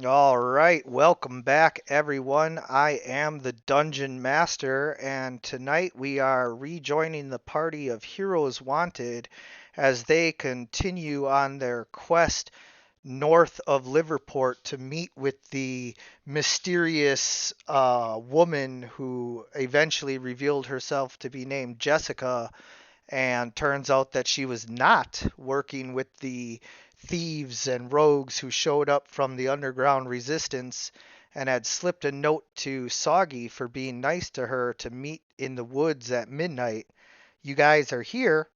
All right, welcome back, everyone. I am the Dungeon Master, and tonight we are rejoining the party of Heroes Wanted as they continue on their quest north of Liverport to meet with the mysterious woman who eventually revealed herself to be named Jessica, and turns out that she was not working with the thieves and rogues who showed up from the underground resistance and had slipped a note to Soggy for being nice to her to meet in the woods at midnight. You guys are here,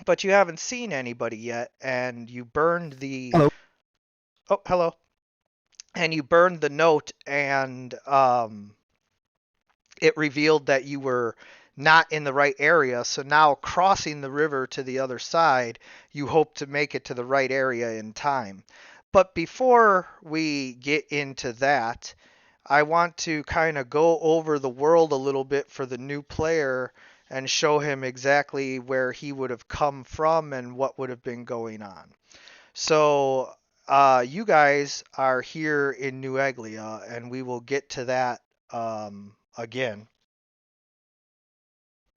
but you haven't seen anybody yet, and you burned the. Hello. Oh, hello. And you burned the note, and it revealed that you were not in the right area. So now crossing the river to the other side, you hope to make it to the right area in time. But before we get into that, I want to kind of go over the world a little bit for the new player and show him exactly where he would have come from and what would have been going on. So, you guys are here in New Anglia, and we will get to that again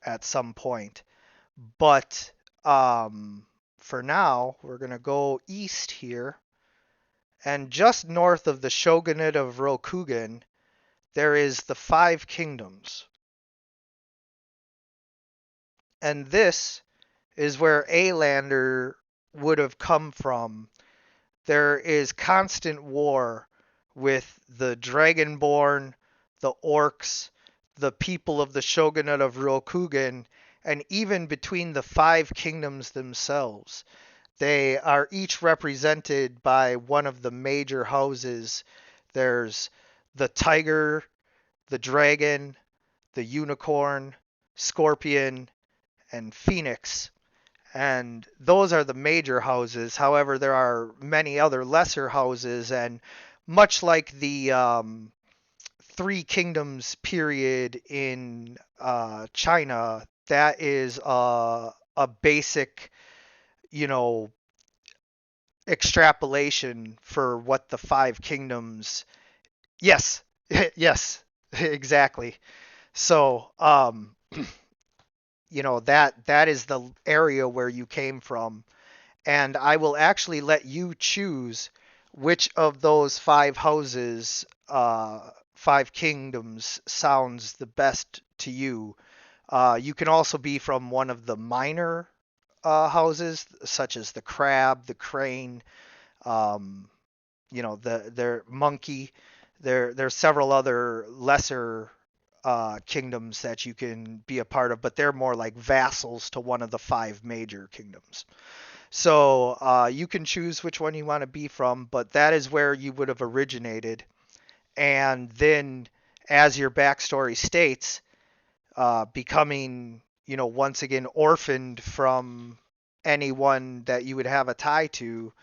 at some point. But for now, we're going to go east here. And just north of the shogunate of Rokugan, there is the Five Kingdoms. And this is where Alander would have come from. There is constant war with the Dragonborn, the Orcs, the people of the shogunate of Rokugan, and even between the five kingdoms themselves. They are each represented by one of the major houses. There's the tiger, the dragon, the unicorn, scorpion, and phoenix. And those are the major houses. However, there are many other lesser houses, and much like the Three Kingdoms period in China, that is a basic, you know, extrapolation for what the Five Kingdoms. Yes, yes, exactly. So, that is the area where you came from, and I will actually let you choose which of those five houses, five kingdoms, sounds the best to you. You can also be from one of the minor houses, such as the crab, the crane, um, their monkey. There's several other lesser kingdoms that you can be a part of, but they're more like vassals to one of the five major kingdoms. So you can choose which one you want to be from, but that is where you would have originated. And then, as your backstory states, becoming, once again orphaned from anyone that you would have a tie to,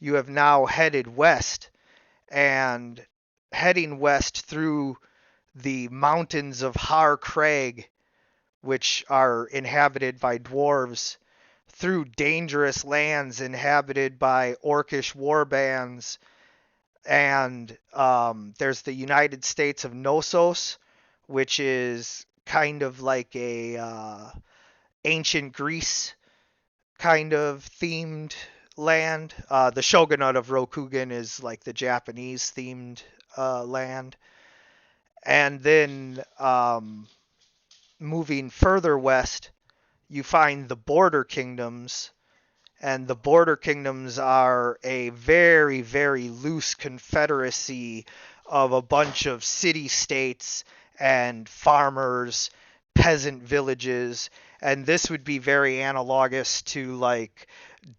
you have now headed west, and heading west through the mountains of Har Craig, which are inhabited by dwarves, through dangerous lands inhabited by orcish war bands, and there's the United States of Knossos, which is kind of like a ancient Greece kind of themed land. The Shogunate of Rokugan is like the Japanese themed land. And then moving further west, you find the border kingdoms, and the border kingdoms are a very, very loose confederacy of a bunch of city states and farmers, peasant villages, and this would be very analogous to like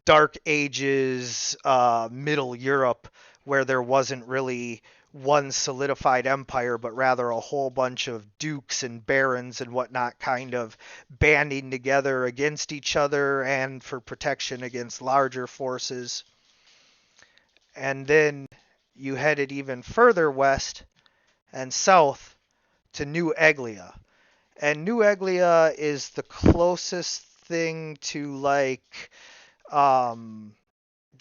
Dark Ages, Middle Europe, where there wasn't really one solidified empire, but rather a whole bunch of dukes and barons and whatnot kind of banding together against each other and for protection against larger forces. And then you headed even further west and south to New Eglia. And New Eglia is the closest thing to like um,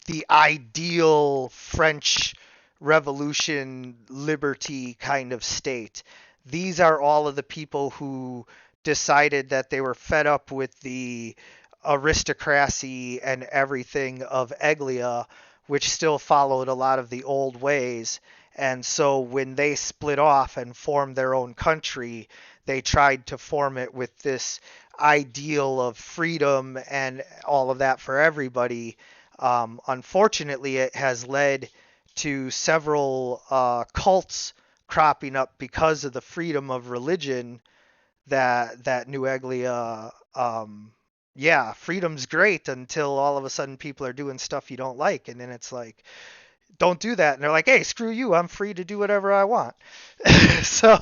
the ideal French revolution, liberty kind of state. These are all of the people who decided that they were fed up with the aristocracy and everything of Eglia, which still followed a lot of the old ways. And so when they split off and formed their own country, they tried to form it with this ideal of freedom and all of that for everybody. Unfortunately, it has led to several cults cropping up because of the freedom of religion that New Eglia. Yeah, freedom's great until all of a sudden people are doing stuff you don't like, and then it's like, don't do that. And they're like, hey, screw you, I'm free to do whatever I want. So,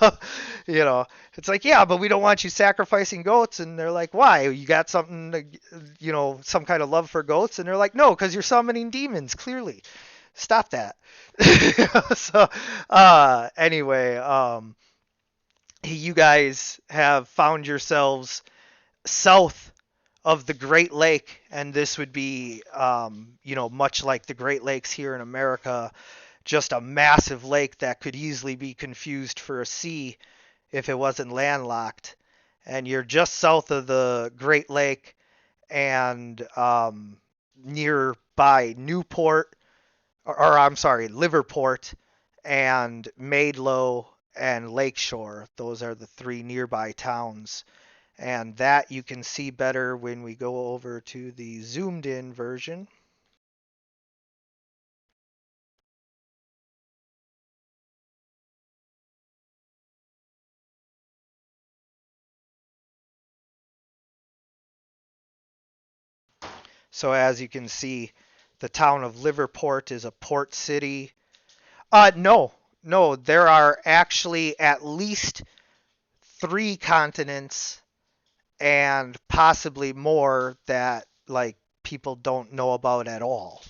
you know, it's like, yeah, but we don't want you sacrificing goats. And they're like, why? You got something, some kind of love for goats? And they're like, no, because you're summoning demons, clearly. Stop that. So, anyway, you guys have found yourselves south of the Great Lake, and this would be, much like the Great Lakes here in America, just a massive lake that could easily be confused for a sea if it wasn't landlocked. And you're just south of the Great Lake and nearby Newport, or I'm sorry, Liverport and Maidlow and Lakeshore. Those are the three nearby towns. And that you can see better when we go over to the zoomed in version. So as you can see, the town of Liverport is a port city. No, no, there are actually at least three continents and possibly more that like people don't know about at all.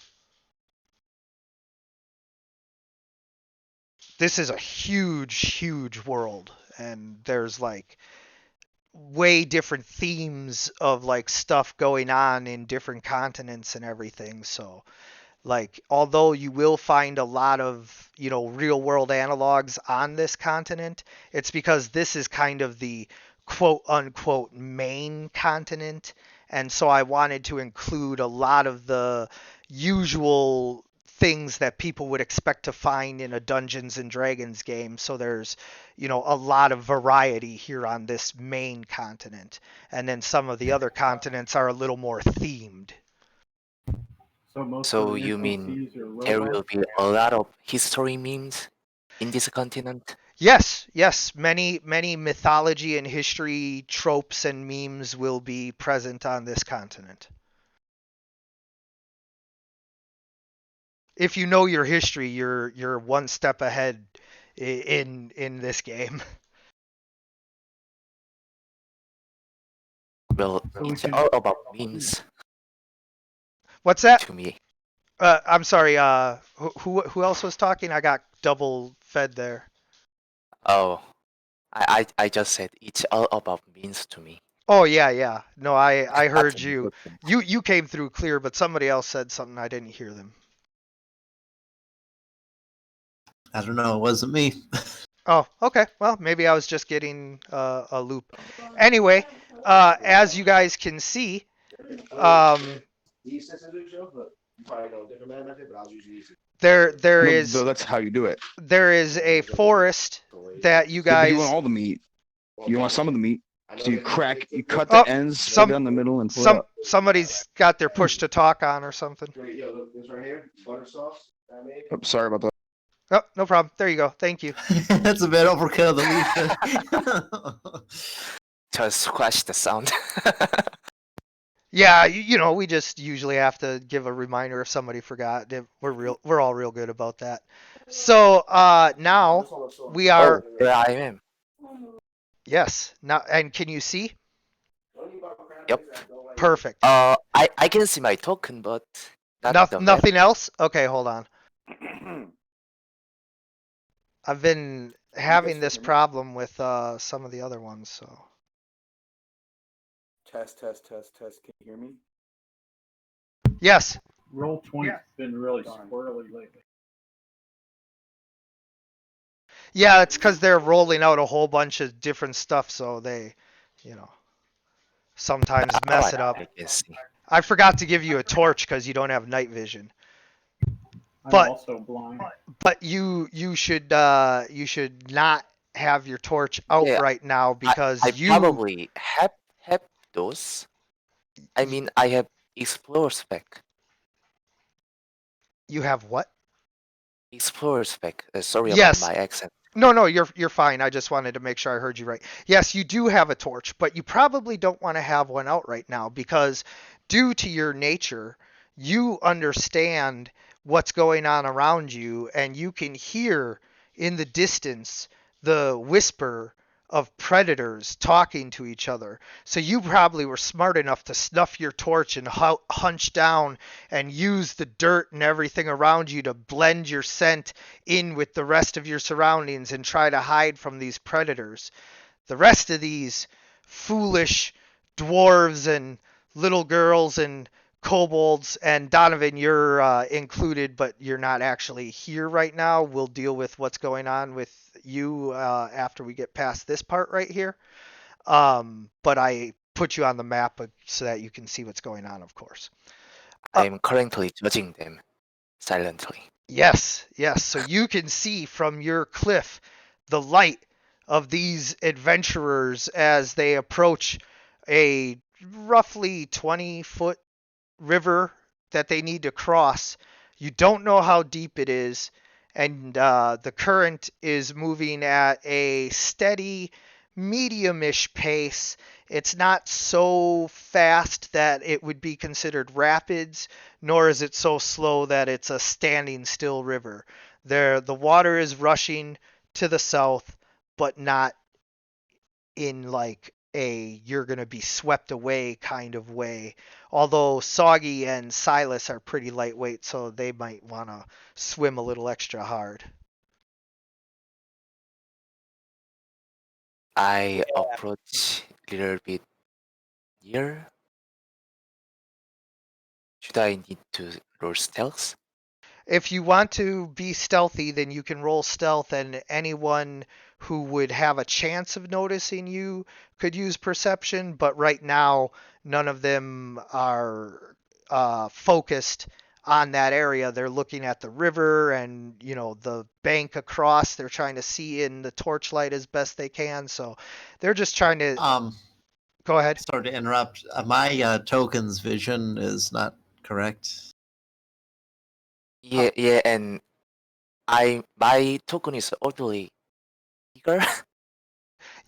This is a huge, huge world, and there's like way different themes of like stuff going on in different continents and everything. So like, although you will find a lot of, real world analogs on this continent, it's because this is kind of the quote unquote main continent. And so I wanted to include a lot of the usual things that people would expect to find in a Dungeons and Dragons game. So there's, a lot of variety here on this main continent. And then some of the other continents are a little more themed. So most of So the you mean NPCs are there will robots? be a lot of history memes in this continent? Yes, yes. Many mythology and history tropes and memes will be present on this continent. If you know your history, you're one step ahead in this game. Well, So we it's can. all about memes What's that? to me. I'm sorry. Who else was talking? I got double fed there. Oh, I just said it's all about memes to me. Oh yeah, yeah. No, I That's heard you. important. You came through clear, but somebody else said something I didn't hear them. I don't know. It wasn't me. Oh, okay. Well, maybe I was just getting a loop. Anyway, as you guys can see, um, there No, is that's how you do it. a forest that you Yeah, but you want guys. all the meat. You want some of the meat. So you cut Oh, the ends straight some down the middle and pull it up. somebody's got their push to talk on or something. Oh, sorry about that. Oh, no problem. There you go. Thank you. That's a bad overkill of the leaf. Just scratch the sound. Yeah, we just usually have to give a reminder if somebody forgot. We're all real good about that. So now we are. Oh, there I am. Yes. Now, and can you see? Yep. Perfect. I can see my token, but not the map. Nothing else? Okay, hold on. I've been having this problem with some of the other ones, so. Test, test, test, test. Can you hear me? Yes. Roll 20's been really squirrely lately. Yeah, it's because they're rolling out a whole bunch of different stuff, so they, you know, sometimes mess Alright, it up. I can see. I forgot to give you a torch because you don't have night vision. I'm But also blind. you should not have your torch out Yeah, right now because I you probably have those. I mean, I have Explorer spec. you have what? Explorer spec. Sorry about Yes. my accent. No, you're fine. I just wanted to make sure I heard you right. Yes, you do have a torch, but you probably don't want to have one out right now because due to your nature, you understand what's going on around you and you can hear in the distance the whisper of predators talking to each other. So you probably were smart enough to snuff your torch and hunch down and use the dirt and everything around you to blend your scent in with the rest of your surroundings and try to hide from these predators. The rest of these foolish dwarves and little girls and kobolds, and Donovan, you're included, but you're not actually here right now. We'll deal with what's going on with you after we get past this part right here. But I put you on the map so that you can see what's going on, of course. I am currently judging them silently. Yes. So you can see from your cliff the light of these adventurers as they approach a roughly 20-foot river that they need to cross. You don't know how deep it is, and the current is moving at a steady, medium-ish pace. It's not so fast that it would be considered rapids, nor is it so slow that it's a standing still river. The water is rushing to the south, but not in like a you're going to be swept away kind of way. Although Soggy and Silas are pretty lightweight, so they might want to swim a little extra hard. I approach a little bit near. Should I need to roll stealth? If you want to be stealthy, then you can roll stealth, and anyone who would have a chance of noticing you could use perception, but right now, none of them are focused on that area. They're looking at the river and, the bank across. They're trying to see in the torchlight as best they can, so they're just trying to. Go ahead. Sorry to interrupt. My token's vision is not correct. Yeah, and my token is already bigger. I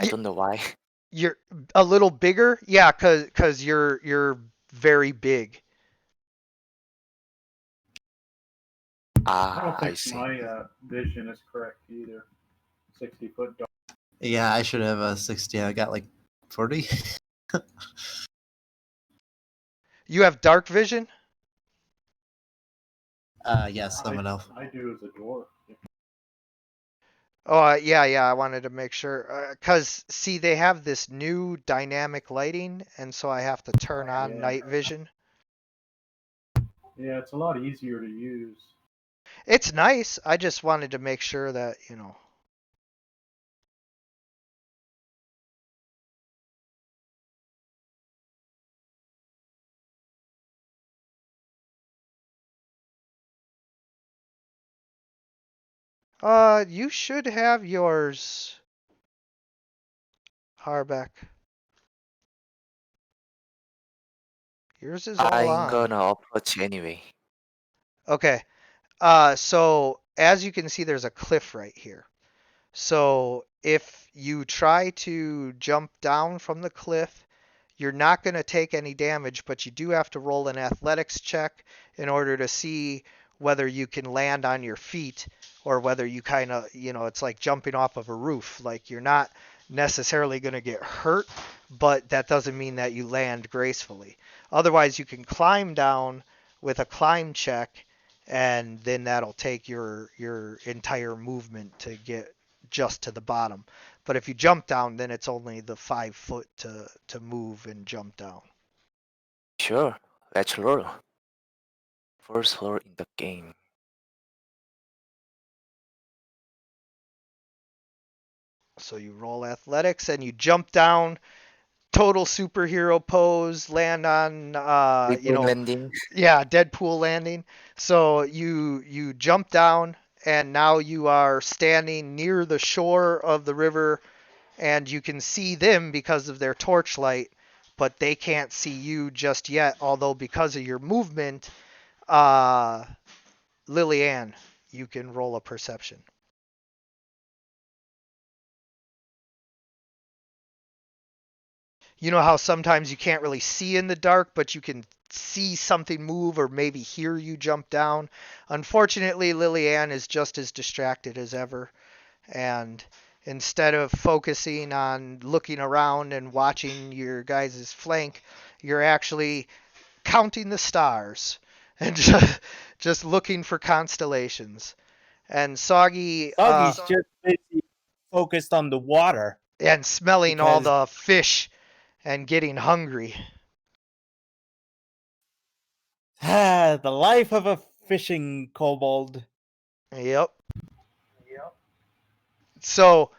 Y- don't know why. You're a little bigger, yeah, cause you're very big. I don't I think see. my vision is correct either. 60-foot dark. Yeah, I should have a 60. I got like 40. You have dark vision? Yes, I'm an elf. I do as a dwarf. Oh, yeah, I wanted to make sure. Because, see, they have this new dynamic lighting, and so I have to turn on Yeah. night vision. Yeah, it's a lot easier to use. It's nice. I just wanted to make sure that. You should have yours, Harbeck. Yours is all I'm on. gonna approach anyway. Okay. So as you can see, there's a cliff right here. So if you try to jump down from the cliff, you're not going to take any damage, but you do have to roll an athletics check in order to see whether you can land on your feet or whether you kind of, it's like jumping off of a roof. Like you're not necessarily going to get hurt, but that doesn't mean that you land gracefully. Otherwise, you can climb down with a climb check, and then that'll take your entire movement to get just to the bottom. But if you jump down, then it's only the 5 foot to move and jump down. Sure, let's roll. First roll in the game. So you roll athletics and you jump down, total superhero pose, land on, Return landing. yeah, Deadpool landing. So you jump down and now you are standing near the shore of the river and you can see them because of their torchlight, but they can't see you just yet. Although because of your movement, uh, Lillian, you can roll a perception. You know how sometimes you can't really see in the dark, but you can see something move or maybe hear you jump down. Unfortunately, Lillian is just as distracted as ever, and instead of focusing on looking around and watching your guys' flank, you're actually counting the stars and just looking for constellations. And Soggy Soggy's just busy focused on the water. and smelling all because- the fish and getting hungry. The life of a fishing kobold. Yep. So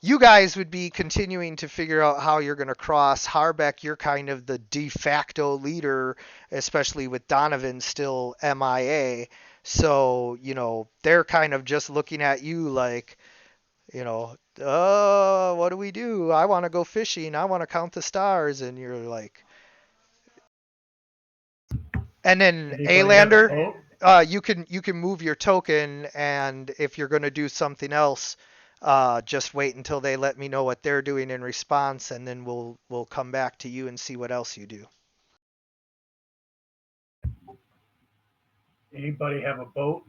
you guys would be continuing to figure out how you're going to cross. Harbeck, you're kind of the de facto leader, especially with Donovan still MIA. So, they're kind of just looking at you like, oh, what do we do? I want to go fishing. I want to count the stars. And you're like, and then Anybody have a Alander, boat? you can move your token, and if you're going to do something else, just wait until they let me know what they're doing in response, and then we'll come back to you and see what else you do. Anybody have a boat?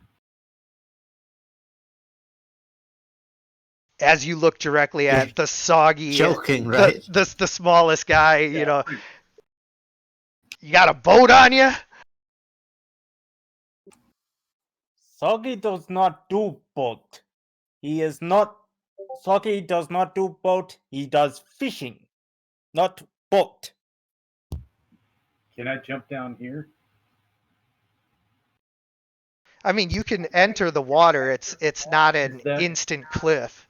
As you look directly You're at the Soggy, joking, right? the smallest guy, you got a boat on you? Soggy does not do boat. He is not. Soggy does not do boat. He does fishing, not boat. Can I jump down here? I mean, you can enter the water. It's not an instant cliff.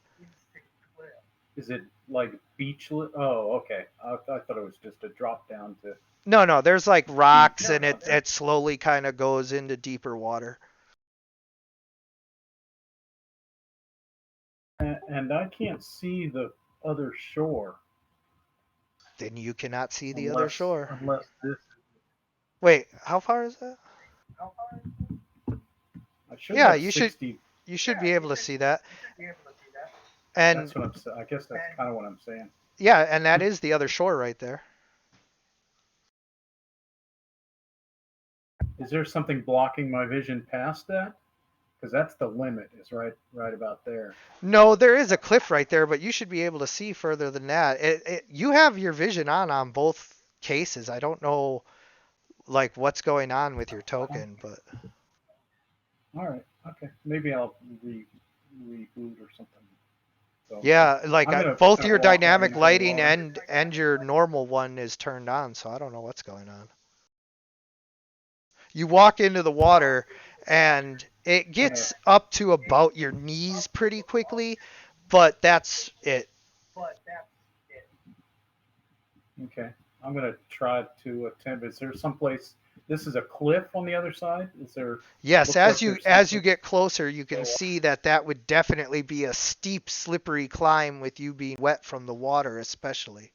Is it like beach? Oh, okay. I thought it was just a drop down to. No, there's like rocks, and it slowly kind of goes into deeper water. And I can't see the other shore. Then you cannot see the other shore. Unless this. Wait, how far is that? I should Yeah, have you 60. should be able to see that. And That's what I'm saying. I guess that's kind of what I'm saying. yeah, and that is the other shore right there. Is there something blocking my vision past that? Because that's the limit. Is right about there. No, there is a cliff right there, but you should be able to see further than that. You have your vision on both cases. I don't know like what's going on with your token, but All right. Okay. Maybe I'll reboot or something. So, yeah, like I'm gonna both kinda your walk dynamic into the lighting water. and your normal one is turned on, so I don't know what's going on. You walk into the water and it gets up to about your knees pretty quickly, but that's it. Okay. I'm gonna try to attempt. Is there someplace? This is a cliff on the other side. Is there? Yes, Looks as like you there's as you something- get closer, you can see that would definitely be a steep, slippery climb with you being wet from the water, especially.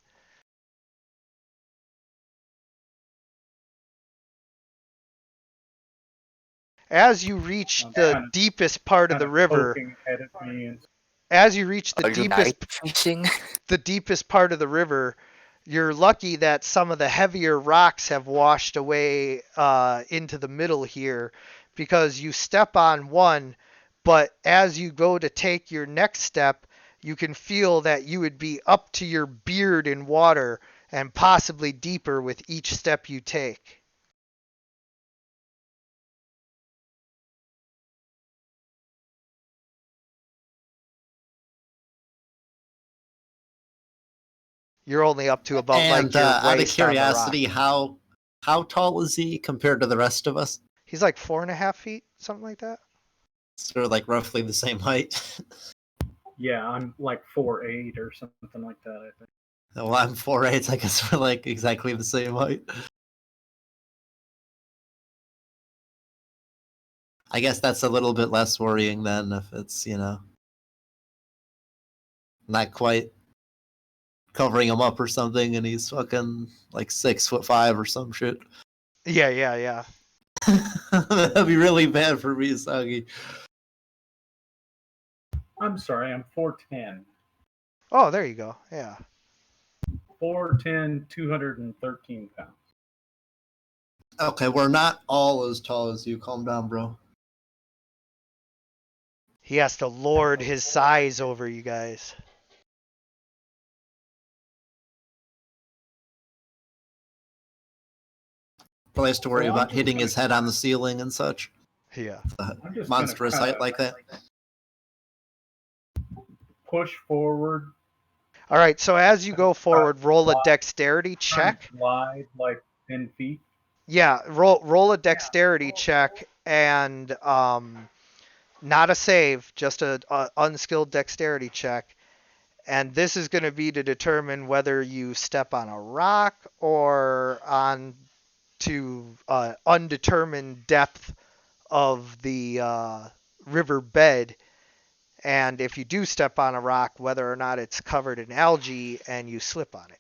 As you reach I'm the kinda- deepest part of the kinda river, poking ahead of me and as you reach the Are you night fishing? deepest part of the river, you're lucky that some of the heavier rocks have washed away into the middle here, because you step on one, but as you go to take your next step, you can feel that you would be up to your beard in water and possibly deeper with each step you take. You're only up to about like And your out of waist on the rock. curiosity, how tall is he compared to the rest of us? He's like 4.5 feet, something like that. Sort of like roughly the same height. Yeah, I'm like 4'8" or something like that, I think. Well, I'm 4'8". I guess we're like exactly the same height. I guess that's a little bit less worrying then if it's, not quite covering him up or something and he's fucking like 6'5" or some shit. Yeah. That'd be really bad for Miyazaki. I'm sorry, I'm 4'10". Oh, there you go. Yeah. 4'10", 213 pounds. Okay, we're not all as tall as you. Calm down, bro. He has to lord his size over you guys. Probably has to worry So I'm about just hitting gonna his head on the ceiling and such. Yeah. I'm just Monstrous gonna height kinda like that. push forward, All right. So as you go try forward, roll a to dexterity check. glide like 10 feet. Yeah, roll a dexterity check and not a save, just a unskilled dexterity check. And this is going to be to determine whether you step on a rock or on to undetermined depth of the river bed. And if you do step on a rock, whether or not it's covered in algae and you slip on it.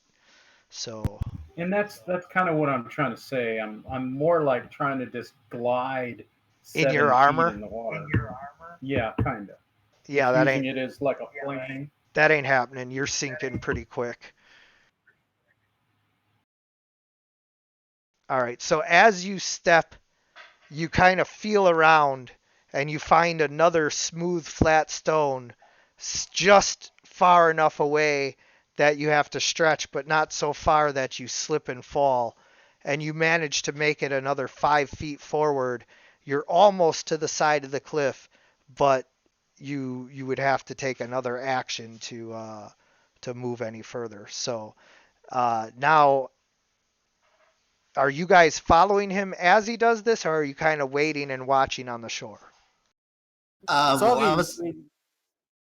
So And that's kind of what I'm trying to say. I'm more like trying to just glide in your 7 feet armor, in the water. Yeah, kind of. yeah, Just using it as like a plane. that ain't happening. You're sinking pretty quick. All right. So as you step, you kind of feel around and you find another smooth, flat stone just far enough away that you have to stretch, but not so far that you slip and fall. And you manage to make it another 5 feet forward. You're almost to the side of the cliff, but you would have to take another action to move any further. So now, are you guys following him as he does this, or are you kind of waiting and watching on the shore? Well, I Soggy was, is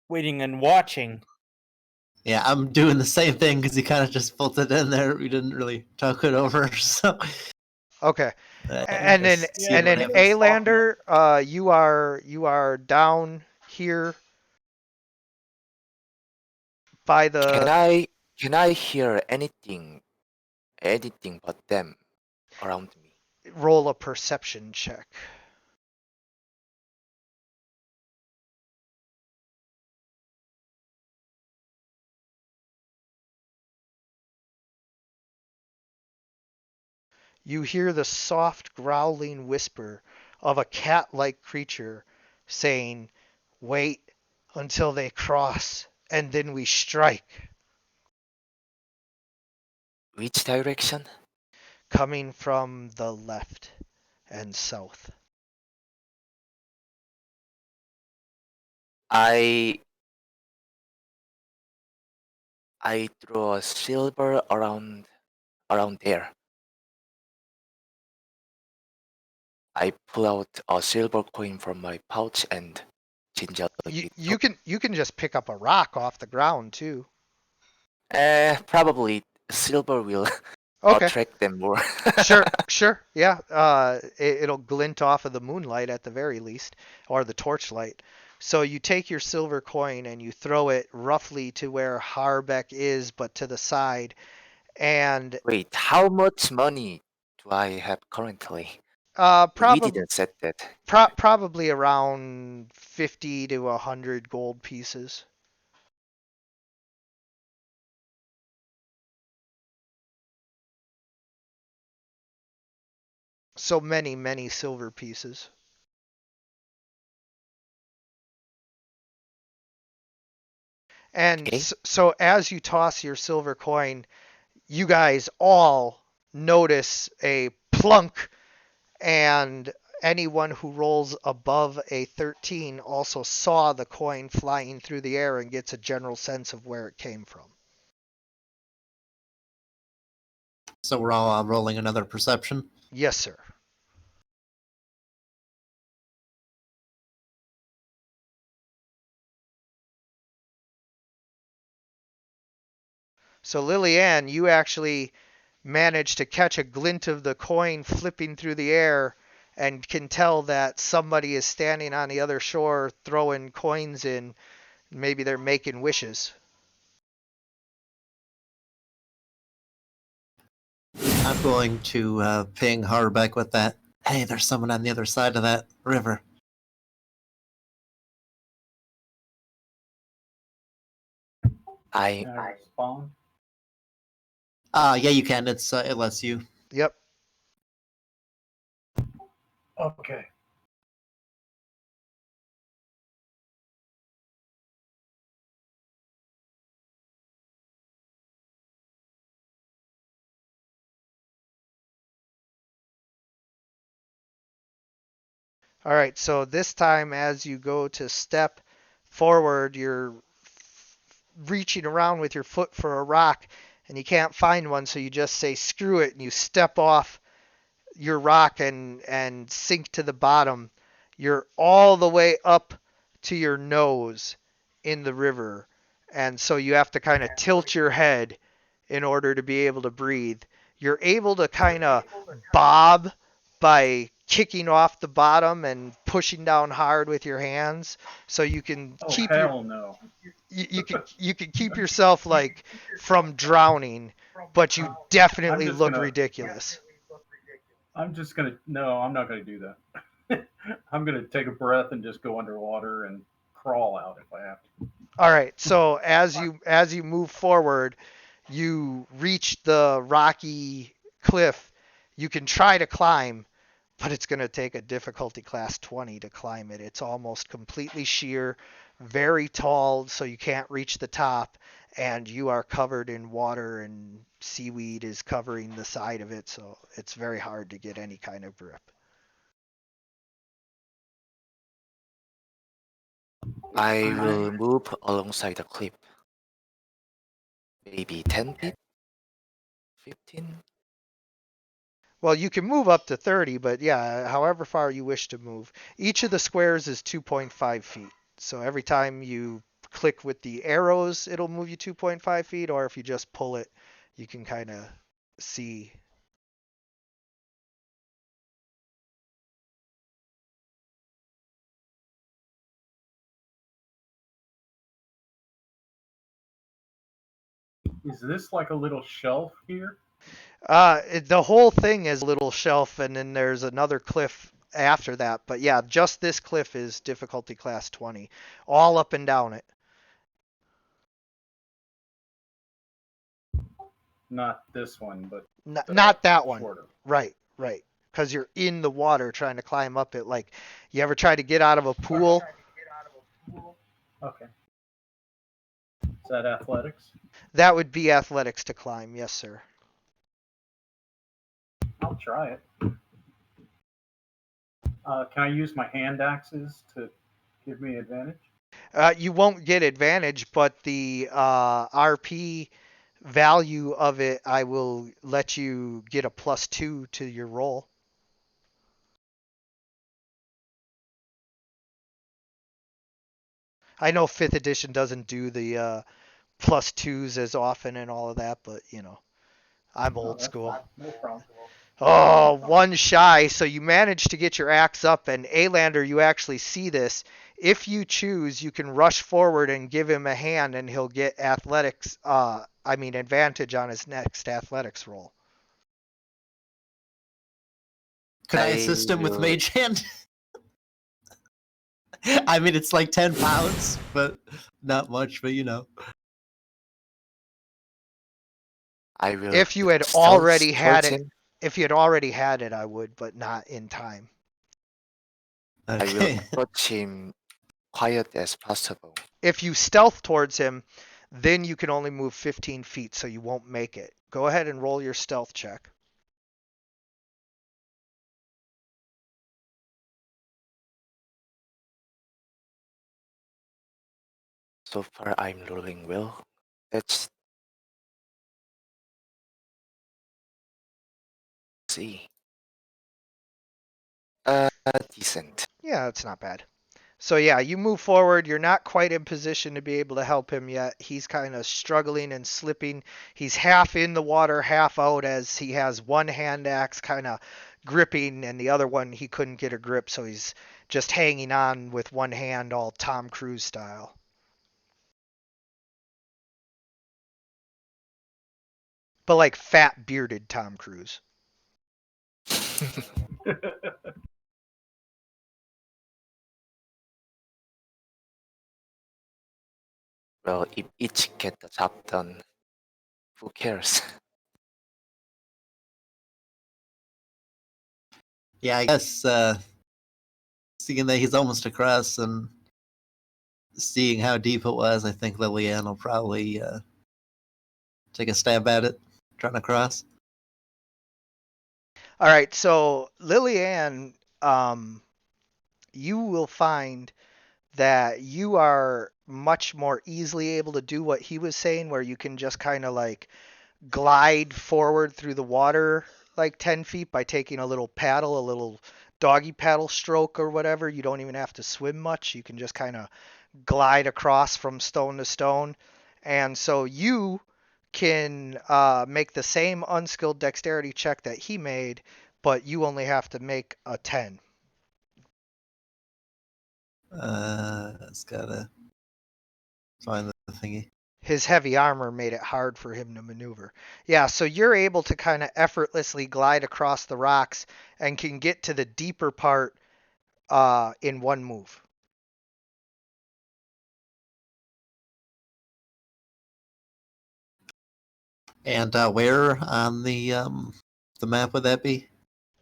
waiting and watching. yeah, I'm doing the same thing because he kind of just bolted in there. We didn't really talk it over, so Okay. I And then just see Yeah, and what then he was happens. talking. Alander, you are down here by Can the I hear anything but them around me? roll a perception check. You hear the soft growling whisper of a cat-like creature saying, "Wait until they cross and then we strike," Which direction? coming from the left and south. I I throw a silver around there. I pull out a silver coin from my pouch and gingerly You can just pick up a rock off the ground too. probably silver will Okay. attract them more. Sure. Yeah. It'll glint off of the moonlight at the very least, or the torchlight. So you take your silver coin and you throw it roughly to where Harbeck is, but to the side, and Wait, how much money do I have currently? We probably didn't set that. probably around 50 to 100 gold pieces. So many silver pieces. And Okay. so as you toss your silver coin, you guys all notice a plunk, and anyone who rolls above a 13 also saw the coin flying through the air and gets a general sense of where it came from. So we're all rolling another perception. Yes, sir. So Lillian, you actually managed to catch a glint of the coin flipping through the air and can tell that somebody is standing on the other shore throwing coins in. Maybe they're making wishes. I'm going to ping Harbeck with that. Hey, there's someone on the other side of that river. I Can I respond? Yeah, you can. It lets you. Yep. Okay. All right, so this time as you go to step forward, you're reaching around with your foot for a rock and you can't find one, so you just say screw it and you step off your rock and sink to the bottom. You're all the way up to your nose in the river, and so you have to kind of tilt your head in order to be able to breathe. You're able to kind of bob by kicking off the bottom and pushing down hard with your hands, so you can Oh keep your hell no! you can keep yourself like from drowning, but you I'm definitely just look gonna. ridiculous. I'm just gonna. No, I'm not gonna do that. I'm gonna take a breath and just go underwater and crawl out if I have to. All right, so as you move forward, you reach the rocky cliff. You can try to climb, but it's going to take a difficulty class 20 to climb it. It's almost completely sheer, very tall, so you can't reach the top, and you are covered in water and seaweed is covering the side of it, so it's very hard to get any kind of grip. I will move alongside the cliff. Maybe 10 feet, 15. Well, you can move up to 30, but yeah, however far you wish to move. Each of the squares is 2.5 feet. So every time you click with the arrows, it'll move you 2.5 feet, or if you just pull it, you can kind of see. Is this like a little shelf here? The whole thing is a little shelf, and then there's another cliff after that. But yeah, just this cliff is difficulty class 20, all up and down it. Not this one, but Not that one. shorter. Right, right. Because you're in the water trying to climb up it. Like, you ever try to get out of a pool? Okay. Is that athletics? That would be athletics to climb, yes, sir. I'll try it. Can I use my hand axes to give me advantage? You won't get advantage, but the RP value of it, I will let you get a +2 to your roll. I know 5th edition doesn't do the +2s as often and all of that, but I'm No, old that's school. fine. No problem. Oh, one shy. So you managed to get your axe up, and Alander, you actually see this. If you choose, you can rush forward and give him a hand, and he'll get athletics. Advantage on his next athletics roll. Could I I assist him with will, Mage Hand? I mean, it's like 10 pounds, but not much, but I will If you had stealth already had towards it, him. I would, but not in time. I will Okay. approach him quiet as possible. If you stealth towards him, then you can only move 15 feet, so you won't make it. Go ahead and roll your stealth check. So far, I'm rolling well. Let's see. Decent. Yeah, that's not bad. So yeah, you move forward. You're not quite in position to be able to help him yet. He's kind of struggling and slipping. He's half in the water, half out, as he has one hand axe kind of gripping, and the other one he couldn't get a grip, so he's just hanging on with one hand, all Tom Cruise style. But like fat bearded Tom Cruise. Well, if each get the job done, who cares? Yeah, I guess seeing that he's almost across and seeing how deep it was, I think Lillian will probably take a stab at it, trying to cross. All right, so Lillian, you will find that you are much more easily able to do what he was saying, where you can just kind of like glide forward through the water like 10 feet by taking a little paddle, a little doggy paddle stroke or whatever. You don't even have to swim much. You can just kind of glide across from stone to stone. And so you can make the same unskilled dexterity check that he made, but you only have to make a 10. It's gotta find the thingy. His heavy armor made it hard for him to maneuver. Yeah, so you're able to kind of effortlessly glide across the rocks and can get to the deeper part in one move. And where on the map would that be?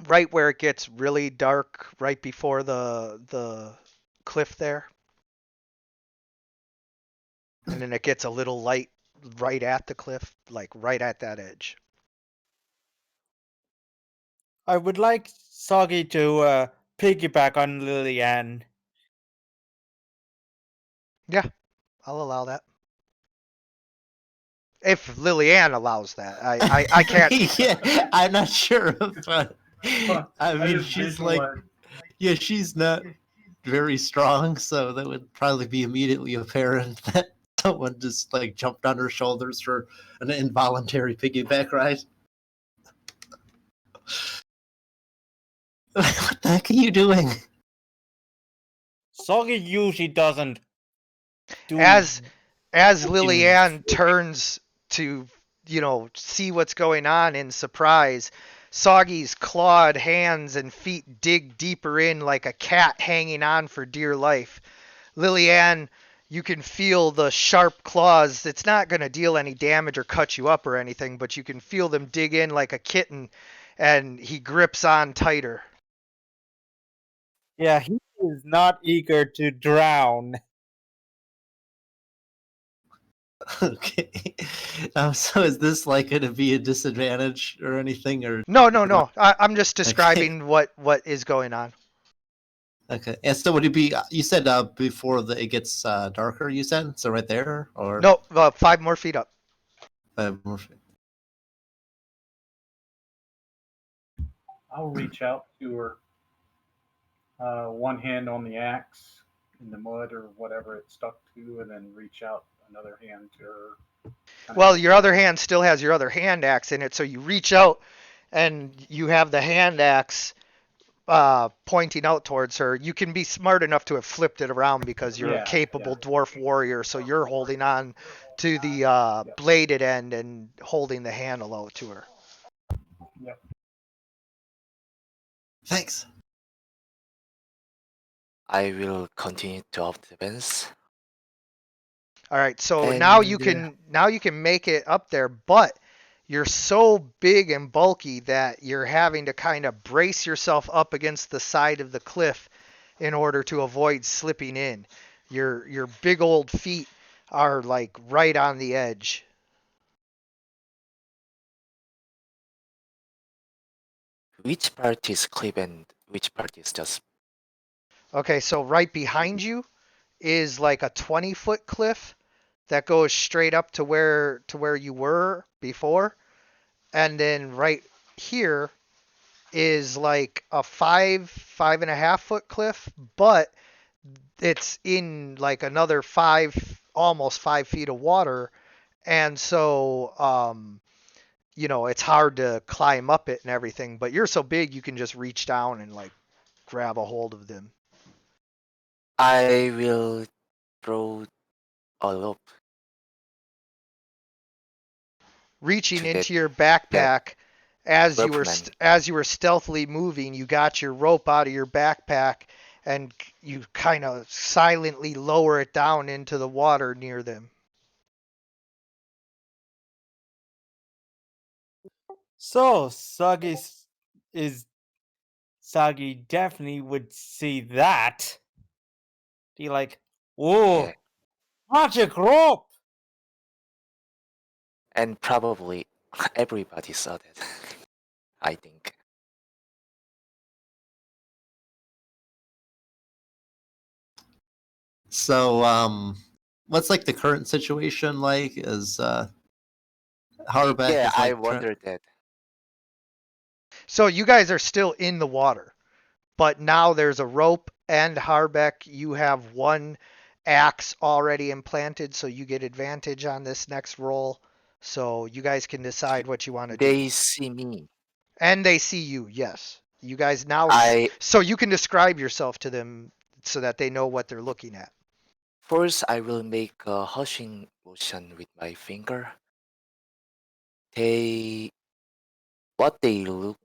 Right where it gets really dark, right before the cliff there, and then it gets a little light right at the cliff, like right at that edge. I would like Soggy to piggyback on Lillian. Yeah, I'll allow that. If Lillian allows that, I can't. Yeah, I'm not sure. But I mean, just she's like, visualize- yeah, she's not very strong, so that would probably be immediately apparent that someone just like jumped on her shoulders for an involuntary piggyback ride. What the heck are you doing? Soggy usually doesn't do As things. Lillian turns to, see what's going on in surprise, Soggy's clawed hands and feet dig deeper in like a cat hanging on for dear life. Lillian, you can feel the sharp claws. It's not going to deal any damage or cut you up or anything, but you can feel them dig in like a kitten, and he grips on tighter. Yeah, he is not eager to drown. Okay. So is this like going to be a disadvantage or anything, or No, no, no. I'm just okay? describing what is going on. Okay. And so would it be? You said before it gets darker. You said so right there, or No, 5 more feet up. more? I'll reach out to her, one hand on the axe in the mud or whatever it stuck to, and then reach out another hand to her. Well, your other hand still has your other hand axe in it, so you reach out and you have the hand axe pointing out towards her. You can be smart enough to have flipped it around because you're a capable dwarf warrior, so you're holding on to the bladed end and holding the handle out to her. Yep. Thanks. I will continue to advance. All right, so And now you can make it up there, but you're so big and bulky that you're having to kind of brace yourself up against the side of the cliff in order to avoid slipping in. Your big old feet are like right on the edge. which part is cliff and which part is just Okay, so right behind you is like a 20-foot cliff that goes straight up to where you were before, and then right here is like a 5.5 foot cliff, but it's in like another almost 5 feet of water, and so it's hard to climb up it and everything. But you're so big, you can just reach down and like grab a hold of them. I will throw a rope Reaching to that into your that backpack ropeman. as you were stealthily moving, you got your rope out of your backpack and you kind of silently lower it down into the water near them. So is Sagi definitely would see that. Be like, Yeah, "Whoa, magic rope!" and probably everybody saw that. I think. So, what's like the current situation like? Is Harbeck Yeah, is I like wondered that. So you guys are still in the water, but now there's a rope and Harbeck. You have one axe already implanted, so you get advantage on this next roll. So you guys can decide what you want to do. They see me. And they see you, yes. You guys now, I so you can describe yourself to them so that they know what they're looking at. First I will make a hushing motion with my finger. They what they look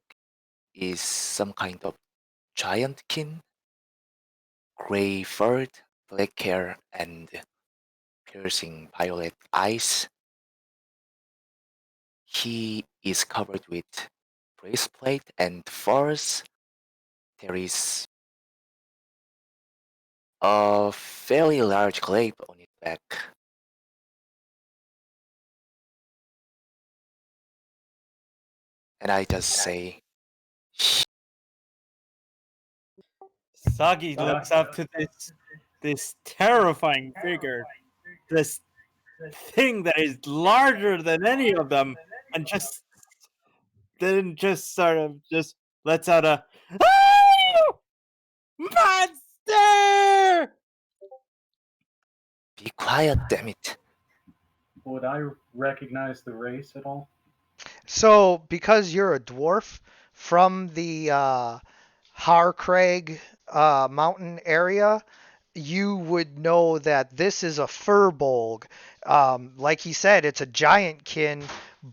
is some kind of giant kin, gray fur, black hair, and piercing violet eyes. He is covered with breastplate and furs. There is a fairly large glaive on his back. And I just say, Sagi looks up to this terrifying figure, this thing that is larger than any of them, and just sort of just lets out a "Ah! Monster!" be quiet, damn it. Would I recognize the race at all? So, because you're a dwarf from the Harcraig mountain area, you would know that this is a furbolg. Like he said, it's a giant kin,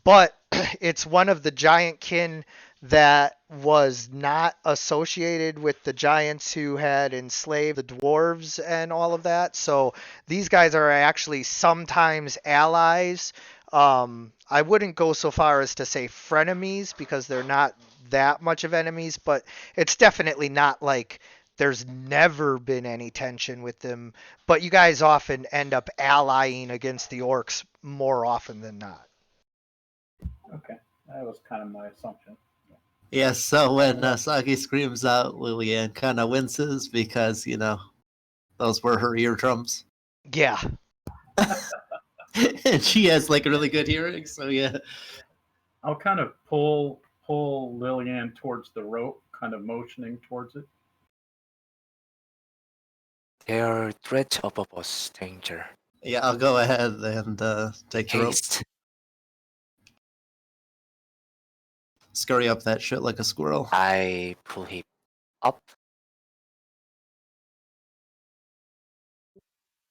but it's one of the giant kin that was not associated with the giants who had enslaved the dwarves and all of that. So these guys are actually sometimes allies. I wouldn't go so far as to say frenemies because they're not that much of enemies, but it's definitely not like there's never been any tension with them, but you guys often end up allying against the orcs more often than not. Okay, that was kind of my assumption. yeah. So when Sagi screams out, Lillian kind of winces because those were her eardrums, Yeah. and she has like really good hearing. So yeah. I'll kind of pull Lillian towards the rope, kind of motioning towards it. There are threats above us, danger. Yeah, I'll go ahead and take the rope. Haste. Scurry up that shit like a squirrel. I pull him up.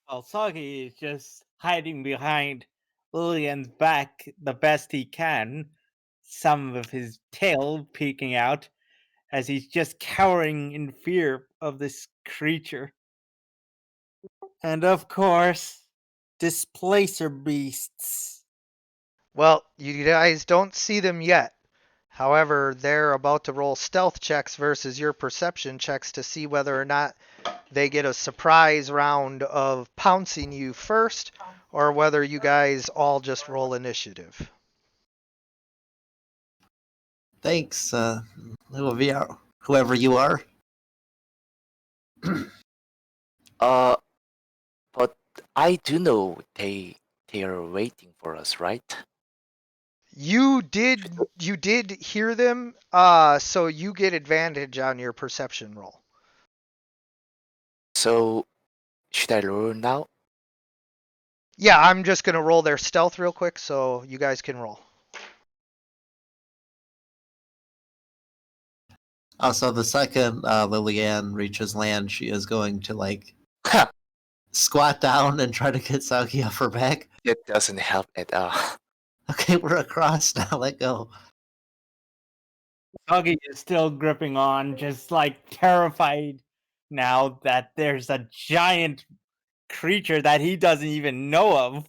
Well, Sagi is just hiding behind Lillian's back the best he can, some of his tail peeking out, as he's just cowering in fear of this creature. And of course, displacer beasts. Well, you guys don't see them yet. However, they're about to roll stealth checks versus your perception checks to see whether or not they get a surprise round of pouncing you first or whether you guys all just roll initiative. Thanks, whoever you are. Uh, but I do know they are waiting for us, right? You did hear them, so you get advantage on your perception roll. So Should I roll now? Yeah, I'm just gonna roll their stealth real quick, so you guys can roll. Also, the second Liliane reaches land, she is going to like Ha! squat down and try to get Saki off her back. It doesn't help at all. Okay, we're across now. Let go. Soggy is still gripping on, just like terrified now that there's a giant creature that he doesn't even know of.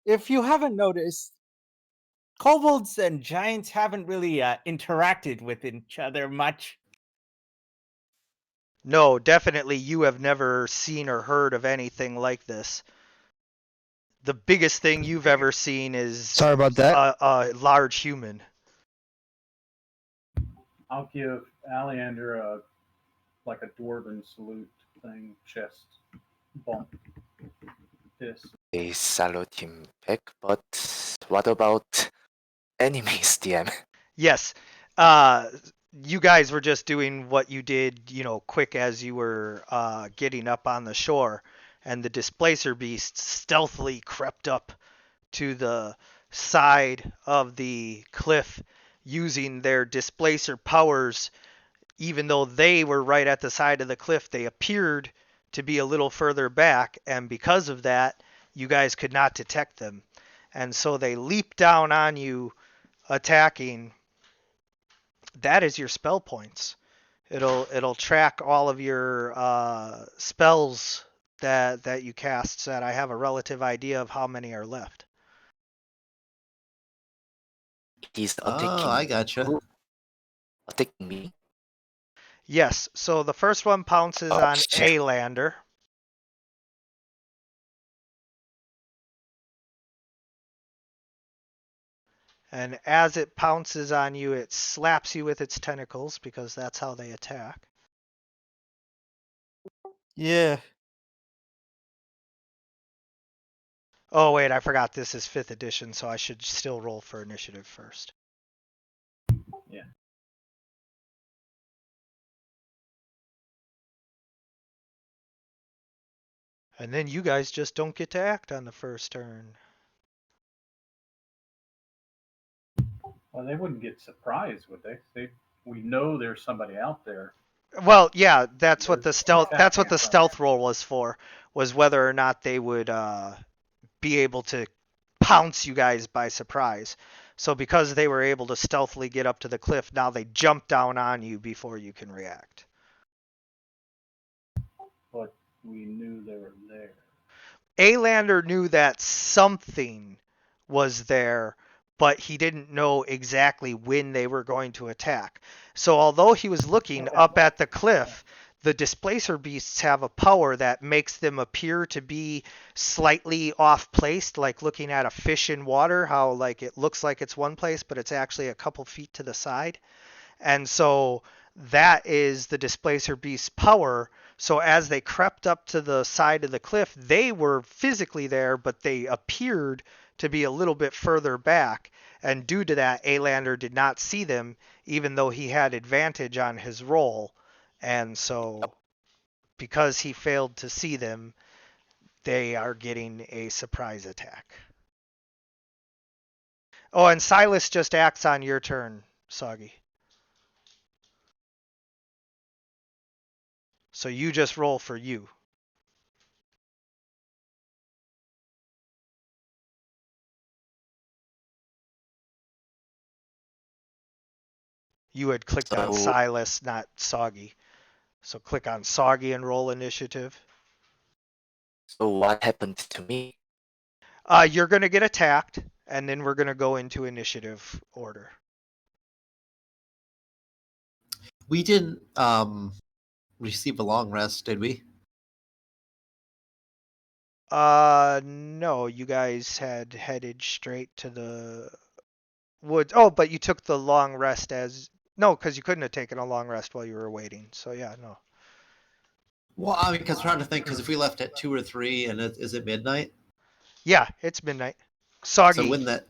If you haven't noticed, kobolds and giants haven't really interacted with each other much. No, definitely you have never seen or heard of anything like this. The biggest thing you've ever seen is Sorry about that. a large human. I'll give Aleander a dwarven salute thing, chest bump. This. They salute him back, but what about enemies, DM? Yes. You guys were just doing what you did, quick as you were getting up on the shore, and the displacer beasts stealthily crept up to the side of the cliff using their displacer powers. Even though they were right at the side of the cliff, they appeared to be a little further back, and because of that, you guys could not detect them. And so they leap down on you, attacking. That is your spell points. It'll track all of your spells that you cast, so that I have a relative idea of how many are left. He's Oh, I gotcha. who? Attacking me? Yes, so the first one pounces Oh, on shit. Alander. And as it pounces on you, it slaps you with its tentacles, because that's how they attack. Yeah. Oh, wait, I forgot this is 5th edition, so I should still roll for initiative first. Yeah. And then you guys just don't get to act on the first turn. Well, they wouldn't get surprised, would they? We know there's somebody out there. Well, yeah, that's what the There's stealth. That's what attacking the us. stealth roll was for. Was whether or not they would be able to pounce you guys by surprise. So because they were able to stealthily get up to the cliff, now they jump down on you before you can react. But we knew they were there. Alander knew that something was there, but he didn't know exactly when they were going to attack. So although he was looking up at the cliff, the displacer beasts have a power that makes them appear to be slightly off placed, like looking at a fish in water, how like it looks like it's one place, but it's actually a couple feet to the side. And so that is the displacer beast's power. So as they crept up to the side of the cliff, they were physically there, but they appeared to be a little bit further back. And due to that, Alander did not see them, even though he had advantage on his roll. And so because he failed to see them, they are getting a surprise attack. Oh, and Silas just acts on your turn, Soggy. So you just roll for you. You had clicked on So, Silas, not Soggy. So click on Soggy and roll initiative. so what happened to me? You're going to get attacked, and then we're going to go into initiative order. We didn't receive a long rest, did we? No, you guys had headed straight to the woods. Oh, but you took the long rest as... No, because you couldn't have taken a long rest while you were waiting. So yeah, no. Well, I mean, because trying to think, because if we left at 2 or 3, and is it midnight? Yeah, it's midnight. Soggy, So when that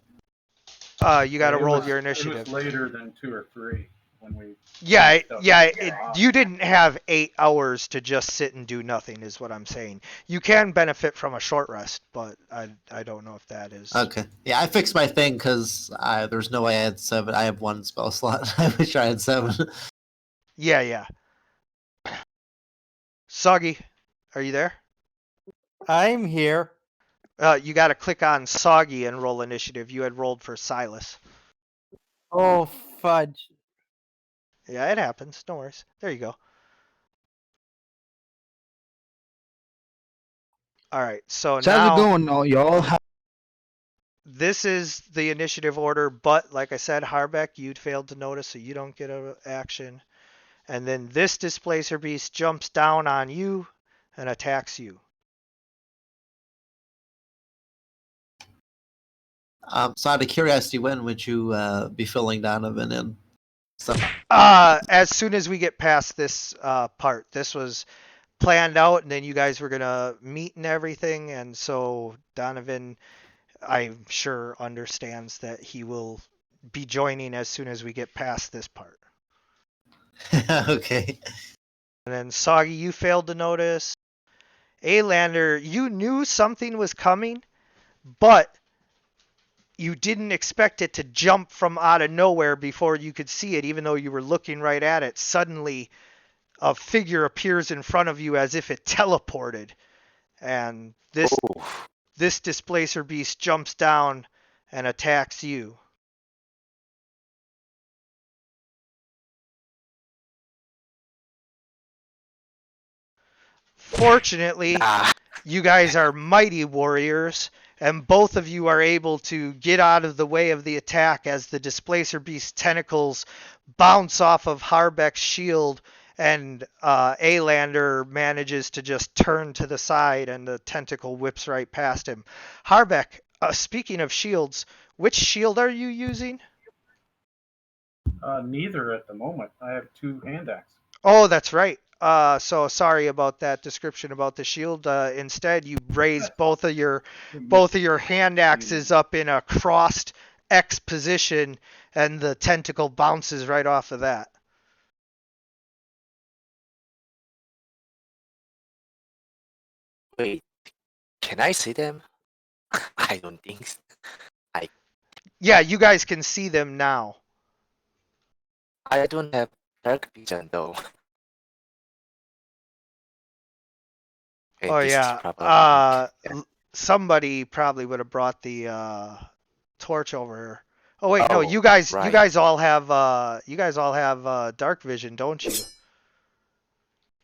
you got to It roll was- your It initiative. was later than 2 or 3. when we. Yeah, stuff yeah. off. You didn't have 8 hours to just sit and do nothing, is what I'm saying. You can benefit from a short rest, but I don't know if that is. Okay. Yeah, I fixed my thing because there's no way I had 7. I have 1 spell slot. I wish I had 7. Yeah, yeah. Soggy, are you there? I'm here. You got to click on Soggy and roll initiative. You had rolled for Silas. Oh, fudge. Yeah, it happens. No worries. There you go. All right. So So how's it now going, y'all? this is the initiative order, but like I said, Harbeck, you'd failed to notice, so you don't get a action. And then this displacer beast jumps down on you and attacks you. So out of curiosity, when would you be filling Donovan in? So, As soon as we get past this part, this was planned out, and then you guys were gonna meet and everything, and so Donovan, I'm sure, understands that he will be joining as soon as we get past this part. okay. And then Soggy, you failed to notice. Alander, you knew something was coming, but you didn't expect it to jump from out of nowhere before you could see it, even though you were looking right at it. Suddenly, a figure appears in front of you as if it teleported, and Oh, this displacer beast jumps down and attacks you. Fortunately, nah. you guys are mighty warriors, and both of you are able to get out of the way of the attack as the displacer beast tentacles bounce off of Harbeck's shield, and Alander manages to just turn to the side, and the tentacle whips right past him. Harbeck, speaking of shields, which shield are you using? Neither at the moment. I have 2 hand axes. Oh, that's right. So sorry about that description about the shield. Instead, you raise both of your hand axes up in a crossed X position, and the tentacle bounces right off of that. Wait, can I see them? I don't think so. Yeah, you guys can see them now. I don't have dark vision though. Okay, Oh this is yeah. probably Somebody probably would have brought the torch over here. Oh wait, no, oh you right. guys all have dark vision, don't you?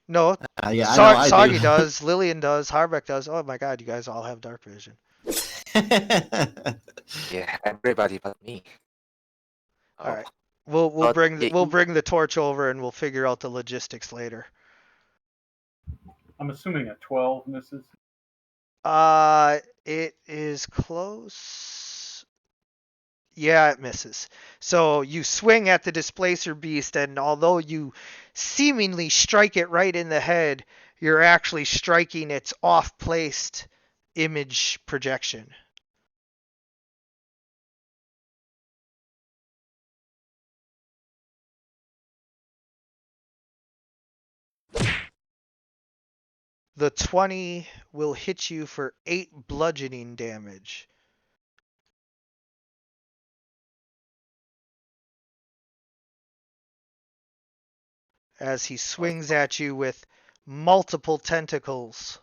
No, Yeah, I know I do. Soggy does, Lillian does, Harbeck does. Oh my god, you guys all have dark vision. Yeah, everybody but me. All Oh, right. We'll but bring yeah, we'll bring the torch over and we'll figure out the logistics later. I'm assuming a 12 misses. It is close. Yeah, it misses. So you swing at the displacer beast, and although you seemingly strike it right in the head, you're actually striking its off-placed image projection. The 20 will hit you for 8 bludgeoning damage. As he swings at you with multiple tentacles.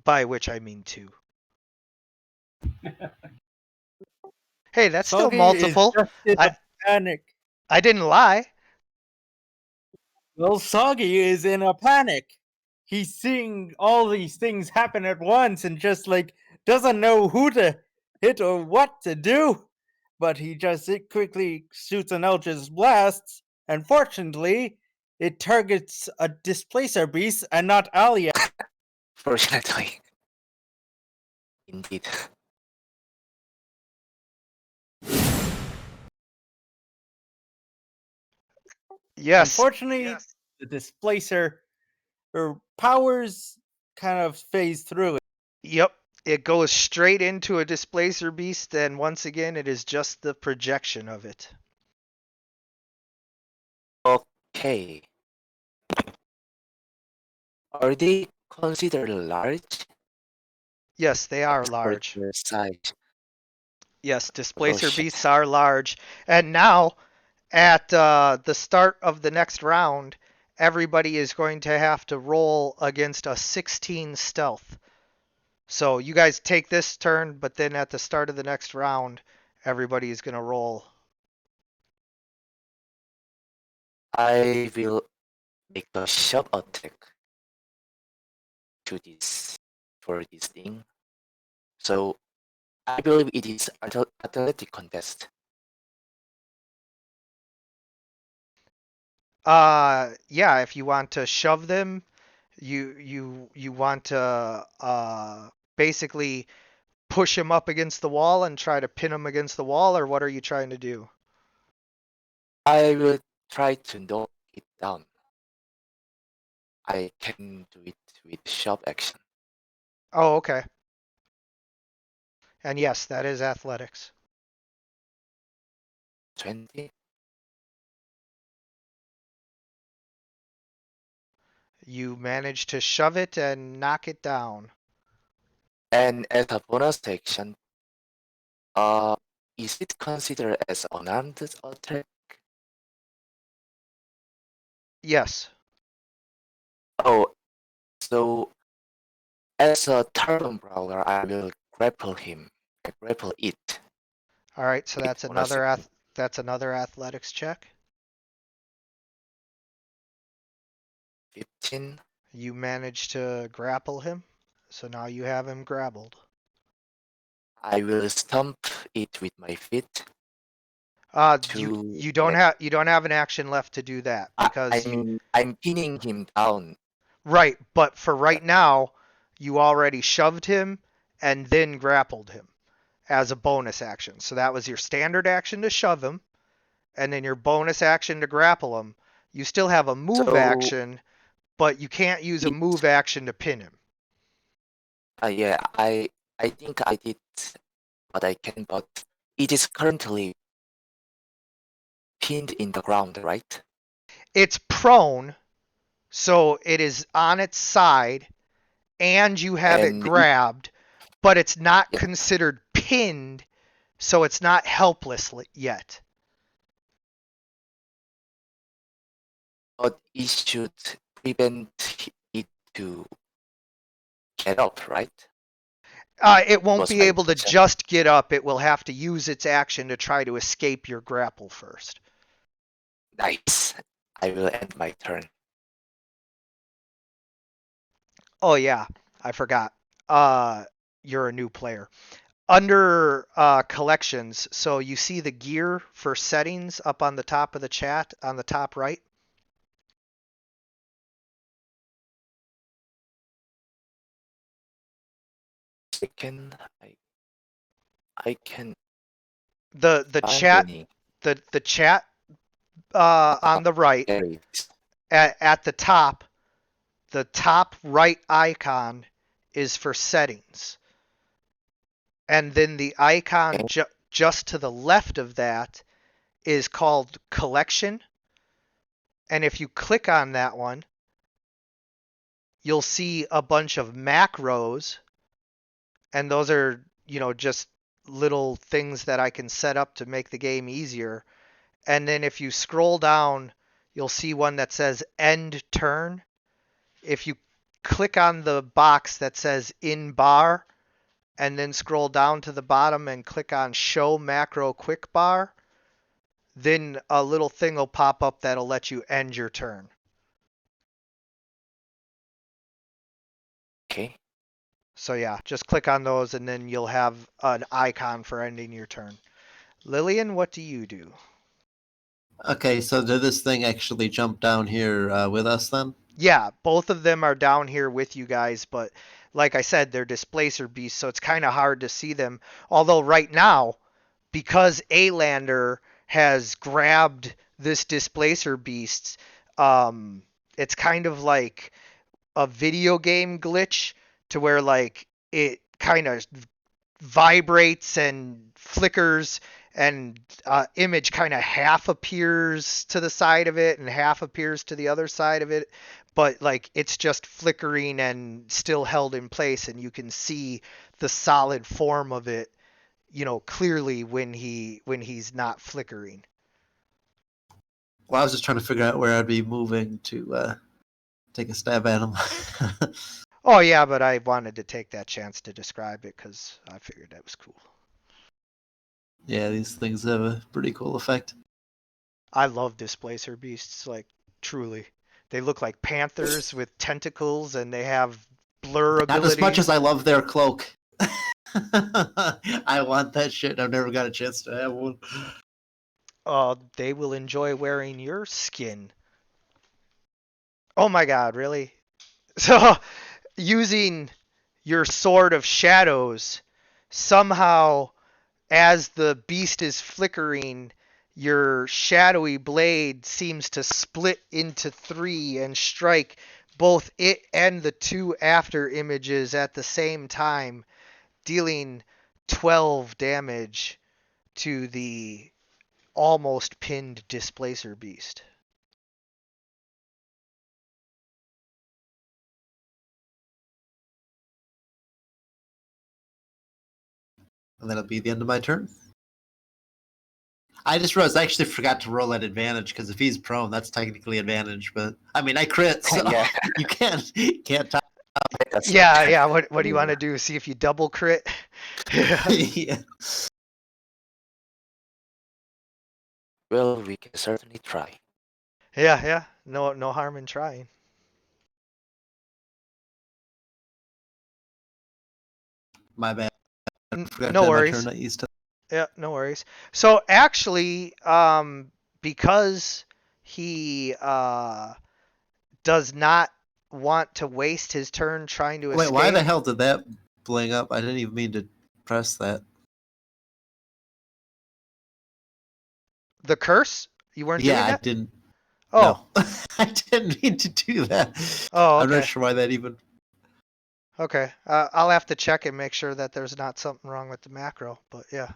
By which I mean 2. Hey, that's still Soggy is multiple. just in I a panic. I didn't lie. Well, Soggy is in a panic. He's seeing all these things happen at once and just like doesn't know who to hit or what to do. But he just quickly shoots an Eldritch Blast, and fortunately, it targets a displacer beast and not Alia. fortunately, indeed. Yes. Unfortunately, the displacer, her powers kind of phase through it. Yep. It goes straight into a displacer beast, and once again, it is just the projection of it. Okay. Are they considered large Yes, they are as per large. their size? Yes, Oh displacer beasts shit. are large. And now, at the start of the next round, everybody is going to have to roll against a 16 stealth. So you guys take this turn, but then at the start of the next round, everybody is going to roll. I will make a shove attack to this for this thing. So I believe it is athletic contest. Yeah, if you want to shove them, you want to basically push him up against the wall and try to pin him against the wall, or what are you trying to do? I will try to knock it down. I can do it with shove action. Oh, okay. And yes, that is athletics. 20. You manage to shove it and knock it down. And as a bonus action, uh, is it considered as unarmed attack? Yes. Oh, so as a turban brawler, I will grapple him. Grapple it All right, so with bonus action. that's another athletics check. 15. You manage to grapple him, so now you have him grappled. I will stomp it with my feet You to you don't have an action left to do that I because you mean I'm pinning him down. right, but for right now, you already shoved him and then grappled him as a bonus action. So that was your standard action to shove him, and then your bonus action to grapple him. You still have a move So action, but you can't use a it move action to pin him. yeah, I think I did what I can, but it is currently pinned in the ground, right? It's prone, so it is on its side, and you have it And it grabbed, but it's not yeah, considered pinned, so it's not helpless yet. but it should prevent it to get up, right? It It won't was be my able to question. just get up. It will have to use its action to try to escape your grapple first. Nice. I will end my turn. Oh yeah, I forgot. Uh, you're a new player. Under collections, so you see the gear for settings up on the top of the chat on the top right. Second, I can The find chat any. the chat on the right There it is. at the top right icon is for settings. And then the icon Okay. just to the left of that is called collection. And if you click on that one, you'll see a bunch of macros. And those are, just little things that I can set up to make the game easier. And then if you scroll down, you'll see one that says end turn. If you click on the box that says in bar, and then scroll down to the bottom and click on show macro quick bar, then a little thing will pop up that'll let you end your turn. Okay. So yeah, just click on those and then you'll have an icon for ending your turn. Lillian, what do you do? Okay, so did this thing actually jump down here with us then? Yeah, both of them are down here with you guys, but like I said, they're displacer beasts, so it's kind of hard to see them. Although right now, because Alander has grabbed this displacer beast, it's kind of like a video game glitch to where like it kind of vibrates and flickers, and image kind of half appears to the side of it and half appears to the other side of it, but like it's just flickering and still held in place, and you can see the solid form of it, clearly when he's not flickering. Well, I was just trying to figure out where I'd be moving to take a stab at him. Oh yeah, but I wanted to take that chance to describe it because I figured that was cool. Yeah, these things have a pretty cool effect. I love displacer beasts, like truly. They look like panthers with tentacles, and they have blur Not as much abilities. as I love their cloak. I want that shit. I've never got a chance to have one. They will enjoy wearing your skin. Oh my god, really? So, using your sword of shadows, somehow, as the beast is flickering, your shadowy blade seems to split into three and strike both it and the two after images at the same time, dealing 12 damage to the almost pinned displacer beast. And that'll be the end of my turn. I just realized I actually forgot to roll at advantage because if he's prone, that's technically advantage. But I mean, I crit, so Yeah. you can't top. That's Yeah. What do you want to do? See if you double crit? Yeah. Well, we can certainly try. Yeah. No harm in trying. My bad. I forgot No to have my worries. turn. Not used to. Yeah, no worries. So actually, because he does not want to waste his turn trying to Wait, escape. why the hell did that bling up? I didn't even mean to press that. The curse? You weren't Yeah, doing I that? didn't. Oh. No, I didn't mean to do that. Oh, I'm not okay. sure why that even. Okay. I'll have to check and make sure that there's not something wrong with the macro, but yeah.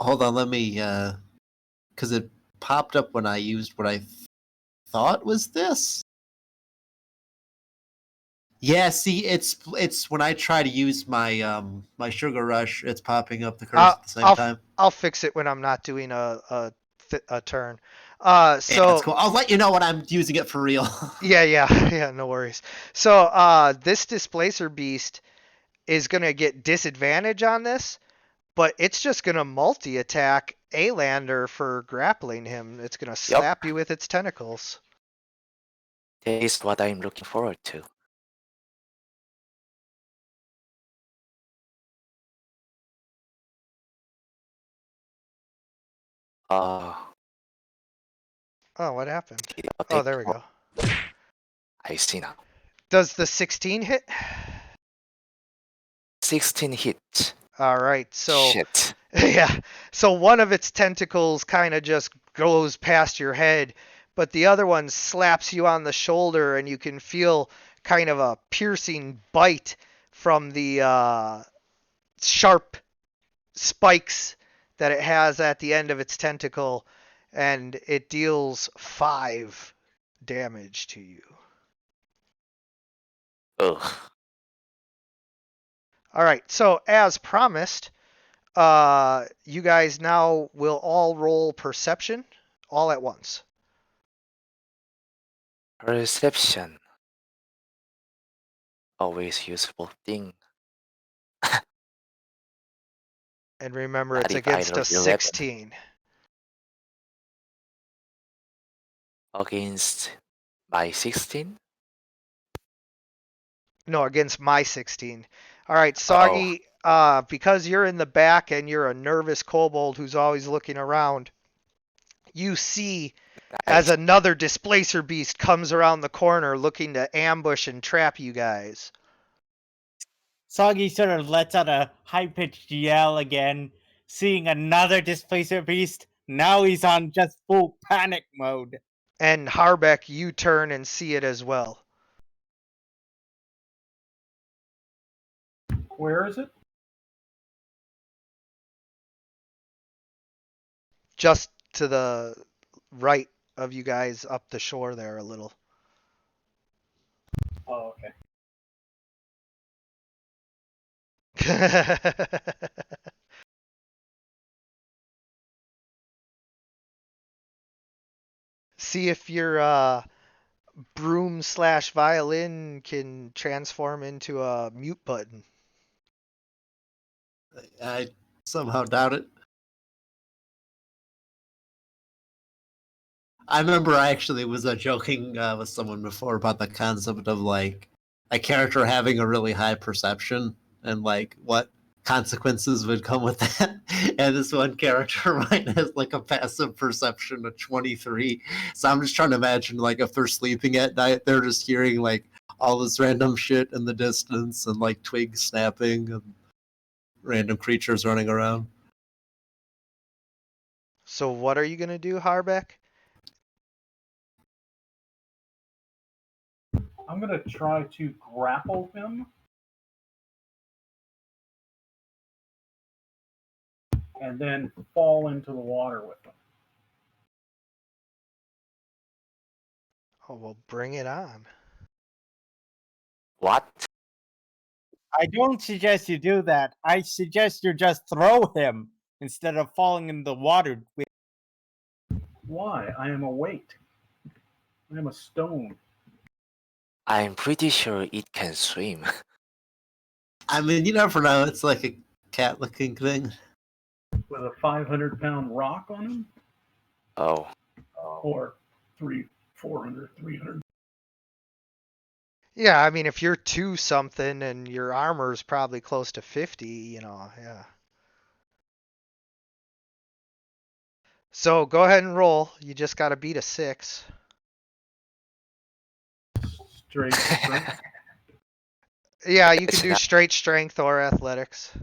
Hold on, let me. Because it popped up when I used what I thought was this. Yeah, see, it's when I try to use my sugar rush, it's popping up the curse at the same time. I'll fix it when I'm not doing a turn. Yeah, that's So cool. I'll let you know when I'm using it for real. yeah, no worries. So this displacer beast is gonna get disadvantage on this, but it's just gonna multi-attack Alander for grappling him. It's gonna slap you with its tentacles. That is what I'm looking forward to. Uh, Oh, what happened? the Oh, update. there we go. I see now. Does the 16 hit? 16 hit. All right, so Shit. yeah, so one of its tentacles kind of just goes past your head, but the other one slaps you on the shoulder, and you can feel kind of a piercing bite from the sharp spikes that it has at the end of its tentacle, and it deals 5 damage to you. Ugh. All right, so as promised, you guys now will all roll perception all at once. Perception. Always useful thing. And remember, Not it's if I against a rolled 11. 16. Against my 16? No, against my 16. All right, Oh, Soggy, because you're in the back and you're a nervous kobold who's always looking around, you see as nice. another displacer beast comes around the corner looking to ambush and trap you guys. Soggy sort of lets out a high-pitched yell again, seeing another displacer beast. Now he's on just full panic mode. And Harbeck, you turn and see it as well. Where is it? Just to the right of you guys up the shore there a little. Oh, okay. See if your broom slash violin can transform into a mute button. I somehow doubt it. I remember I actually was joking with someone before about the concept of like a character having a really high perception and like what consequences would come with that. And this one character mine has like a passive perception of 23. So I'm just trying to imagine like if they're sleeping at night, they're just hearing like all this random shit in the distance and like twigs snapping and random creatures running around. So what are you gonna do, Harbeck? I'm gonna try to grapple him and then fall into the water with him. Oh, well, bring it on. What? I don't suggest you do that. I suggest you just throw him instead of falling in the water with. Why? I am a weight. I am a stone. I'm pretty sure it can swim. I mean, you never know. It's like a cat looking thing. With a 500-pound rock on him? Oh, Or 400, 300. Yeah, I mean, if you're 2 something and your armor's probably close to 50, yeah. So go ahead and roll. You just gotta beat a 6. Straight strength. Yeah, you can it's do not. straight strength or athletics.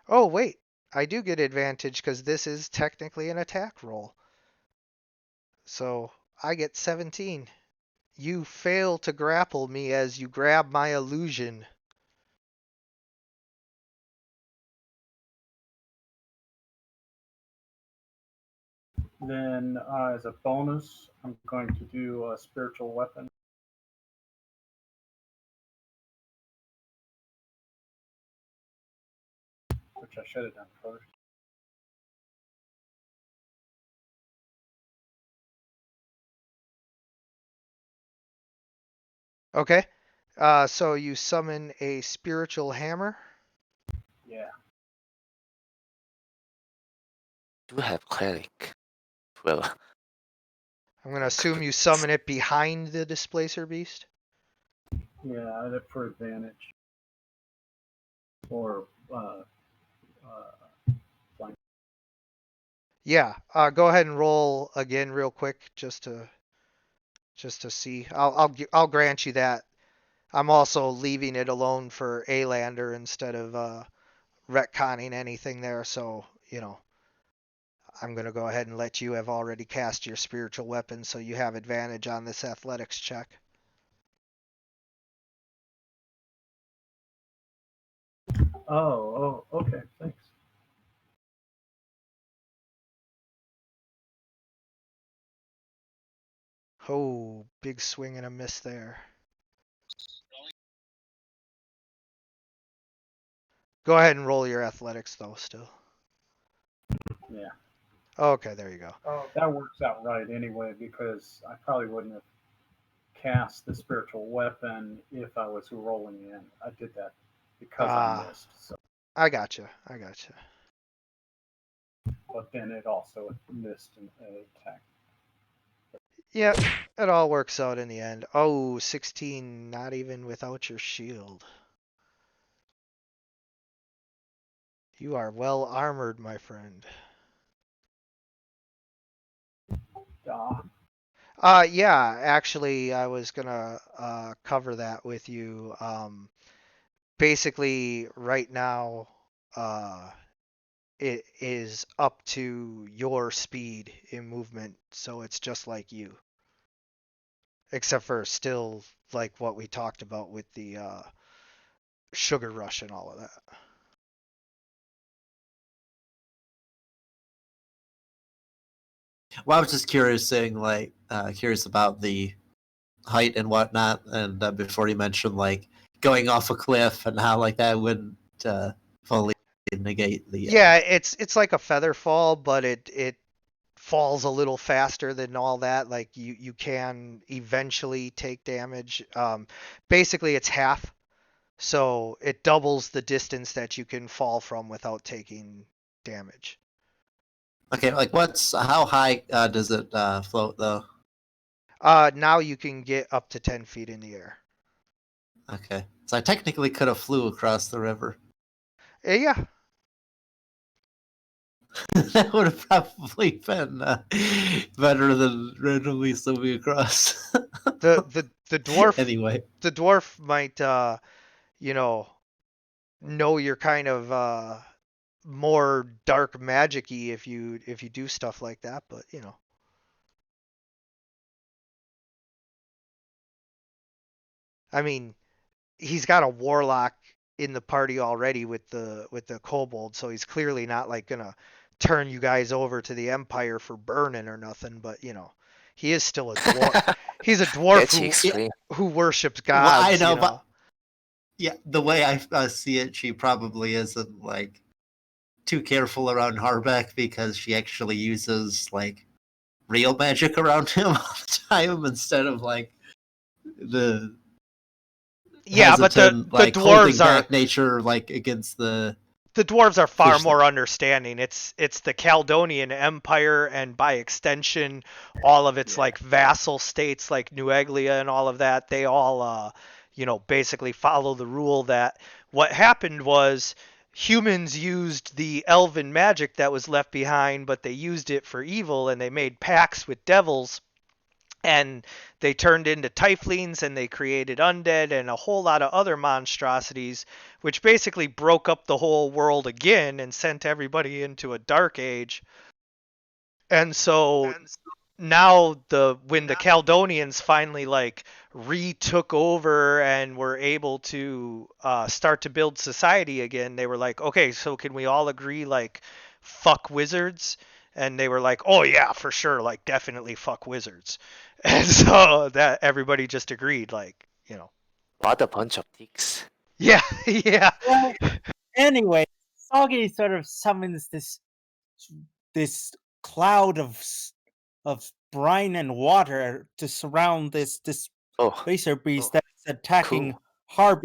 Oh, wait. I do get advantage because this is technically an attack roll. So I get 17. You fail to grapple me as you grab my illusion. Then, as a bonus, I'm going to do a spiritual weapon. Which I should have done first. Okay. So you summon a spiritual hammer. Yeah. Do have cleric. Well, I'm going to assume you summon it behind the displacer beast. Yeah, for advantage. Or, flank. Yeah. Go ahead and roll again real quick just to see. I'll grant you that. I'm also leaving it alone for Alander instead of retconning anything there. So, I'm going to go ahead and let you have already cast your spiritual weapon so you have advantage on this athletics check. Oh, okay, thanks. Oh, big swing and a miss there. Go ahead and roll your athletics though still. Yeah. Okay, there you go. Oh, that works out right anyway, because I probably wouldn't have cast the spiritual weapon if I was rolling in. I did that because I missed. So, I gotcha. but then it also missed an attack. Yep, it all works out in the end. Oh, 16, not even without your shield. You are well armored, my friend. Yeah, actually, I was gonna cover that with you. Basically, right now, it is up to your speed in movement, so it's just like you. Except for still like what we talked about with the sugar rush and all of that. Well, I was just curious, curious about the height and whatnot, and before you mentioned like going off a cliff and how like that wouldn't fully negate the. Yeah, it's like a feather fall, but it falls a little faster than all that. Like you can eventually take damage. Basically, it's half, so it doubles the distance that you can fall from without taking damage. Okay, like how high does it float though? Now you can get up to 10 feet in the air. Okay, so I technically could have flew across the river. Yeah, That would have probably been better than randomly swimming across. the dwarf Anyway, the dwarf might you know you're kind of more dark magic-y if you do stuff like that, but I mean, he's got a warlock in the party already with the kobold, so he's clearly not like gonna turn you guys over to the Empire for burning or nothing. But he is still a dwarf. He's a dwarf That's extreme. who worships well, I gods. know, but yeah, the way I see it, she probably isn't like too careful around Harbeck because she actually uses like real magic around him all the time instead of like the Yeah, but hesitant the like holding dwarves are back nature like against the far fish. more understanding. It's the Caledonian Empire, and by extension, all of its Yeah. like vassal states like New Anglia and all of that. They all, basically follow the rule that what happened was humans used the elven magic that was left behind, but they used it for evil, and they made pacts with devils, and they turned into tieflings, and they created undead and a whole lot of other monstrosities, which basically broke up the whole world again and sent everybody into a dark age. And so now when the Caledonians finally like retook over and were able to start to build society again, they were like, okay, so can we all agree like fuck wizards? And they were like, oh yeah, for sure, like definitely fuck wizards. And so that everybody just agreed, like, What a bunch of dicks. yeah, yeah. Well, anyway, Soggy sort of summons this cloud of brine and water to surround this Oh, razor beast that's attacking cool.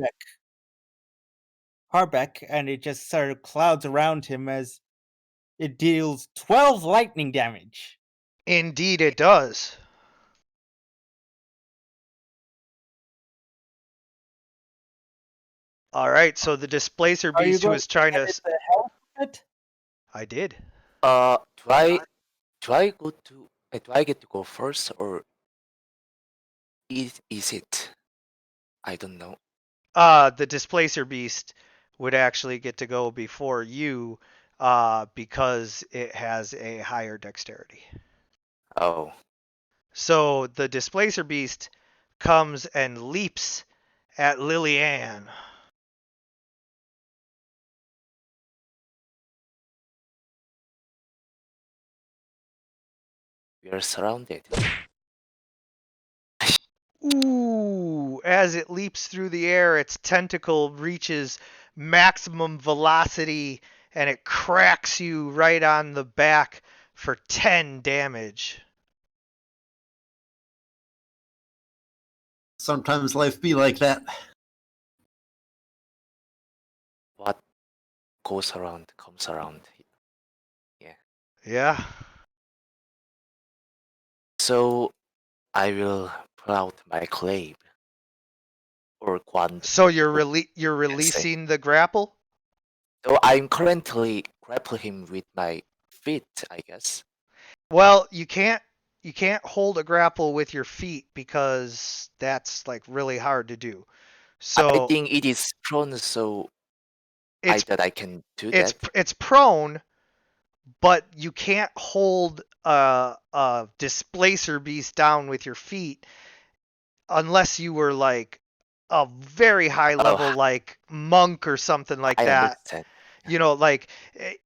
Harbeck, and it just sort of clouds around him as it deals 12 lightning damage. Indeed, it does. All right, so the displacer Are you beast who going is trying to to. edit the hell of it? I did. Do I get to go first, or is it? I don't know. The displacer beast would actually get to go before you, because it has a higher dexterity. Oh, So the displacer beast comes and leaps at Lillian. we are surrounded. Ooh, as it leaps through the air, its tentacle reaches maximum velocity and it cracks you right on the back for 10 damage. Sometimes life be like that. What goes around comes around. Yeah. So I will pull out my clave or quad. So you're what you're you can say. releasing the grapple? So I'm currently grappling him with my feet, I guess. Well, you can't hold a grapple with your feet because that's like really hard to do. I So think it is prone, so I it's that I can do it's that. it's prone, but you can't hold a displacer beast down with your feet unless you were like a very high Oh, level like monk or something like I that. understand. You know, like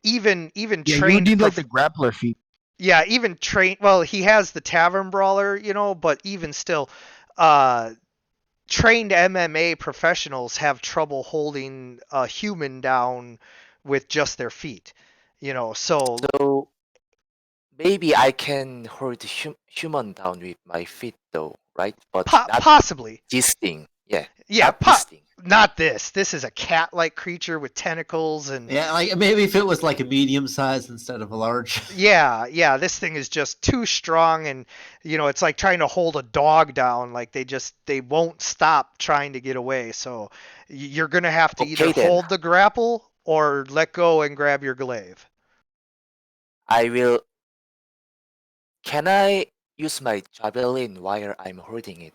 even Yeah, you would trained need like the grappler feet. yeah, even trained, well, he has the tavern brawler, you know, but even still uh trained MMA professionals have trouble holding a human down with just their feet. You know, so So maybe I can hold human down with my feet though, right? But not possibly. this thing. Yeah, Yeah, not this thing. not this. This is a cat-like creature with tentacles and Yeah, like maybe if it was like a medium size instead of a large. yeah, this thing is just too strong and you know, it's like trying to hold a dog down. Like they won't stop trying to get away. So you're going to have to either Okay then, hold the grapple or let go and grab your glaive. I will. Can I use my javelin while I'm holding it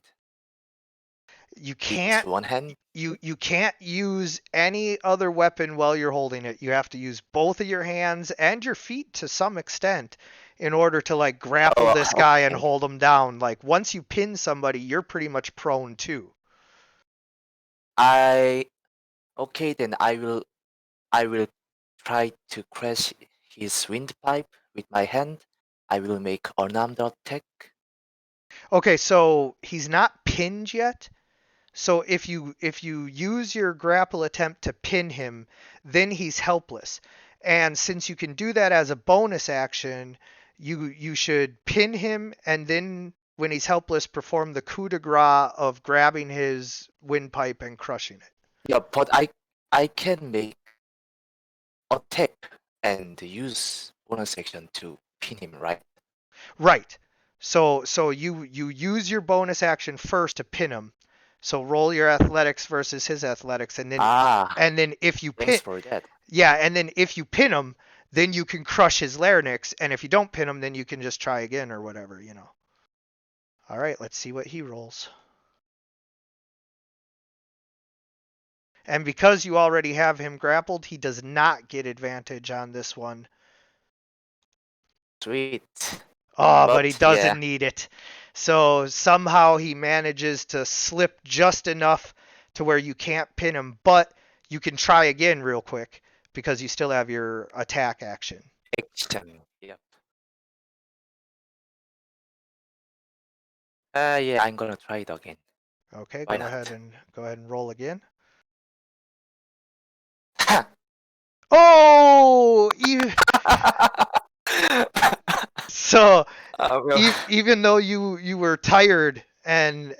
You with can't one hand? you can't use any other weapon while you're holding it. You have to use both of your hands and your feet to some extent in order to like grapple Oh, this guy and okay. hold him down. Like once you pin somebody, you're pretty much prone too. I okay then. I will try to crush his windpipe with my hand. I will make unarmed attack. Okay, so he's not pinned yet. So if you use your grapple attempt to pin him, then he's helpless. And since you can do that as a bonus action, you should pin him and then when he's helpless perform the coup de grace of grabbing his windpipe and crushing it. Yeah, but I can make attack and use bonus action to pin him, right? Right. So you use your bonus action first to pin him. So roll your athletics versus his athletics Ah, and then if you thanks pin for that. yeah, and then if you pin him, then you can crush his larynx, and if you don't pin him, then you can just try again or whatever, you know. All right, let's see what he rolls. And because you already have him grappled, he does not get advantage on this one. Sweet. Oh, but he But yeah, doesn't need it. So somehow he manages to slip just enough to where you can't pin him, but you can try again real quick because you still have your attack action. action. Yep. Yeah, I'm gonna try it again. Okay, Why not? go ahead and roll again. Ha! Oh, you so Well, even though you were tired and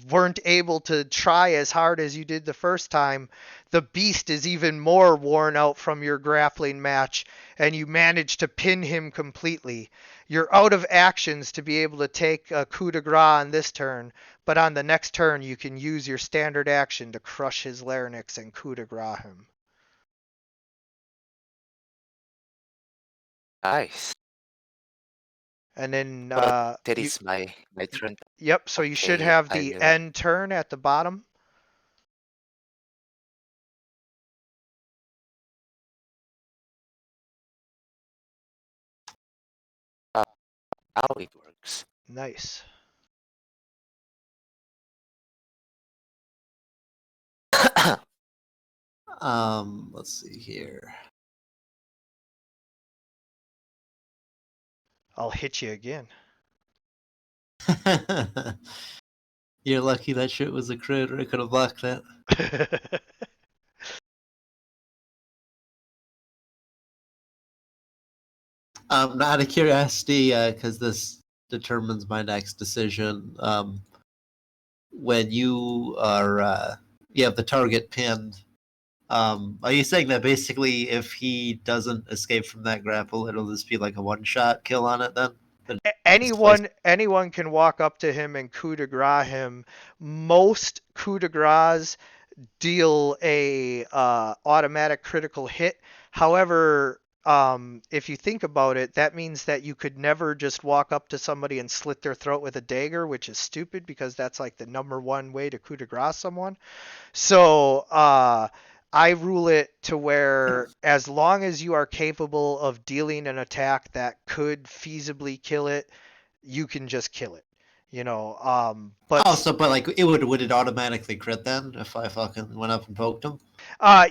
weren't able to try as hard as you did the first time, the beast is even more worn out from your grappling match, and you manage to pin him completely. You're out of actions to be able to take a coup de grace on this turn, but on the next turn you can use your standard action to crush his larynx and coup de grace him. nice. And then But that you is my turn. yep, so you should Okay, have I the will. end turn at the bottom. Uh, how it works. Nice. Let's see here. I'll hit you again. You're lucky that shit was a crit, or I could have blocked that. Out of curiosity, because this determines my next decision. When you have the target pinned, are you saying that basically if he doesn't escape from that grapple, it'll just be like a one-shot kill on it then? Displaced. anyone can walk up to him and coup de grace him. Most coup de graces deal a automatic critical hit. However, if you think about it, that means that you could never just walk up to somebody and slit their throat with a dagger, which is stupid because that's like the number one way to coup de grace someone. So I rule it to where as long as you are capable of dealing an attack that could feasibly kill it, you can just kill it. But Oh, so but like would it automatically crit then if I fucking went up and poked him?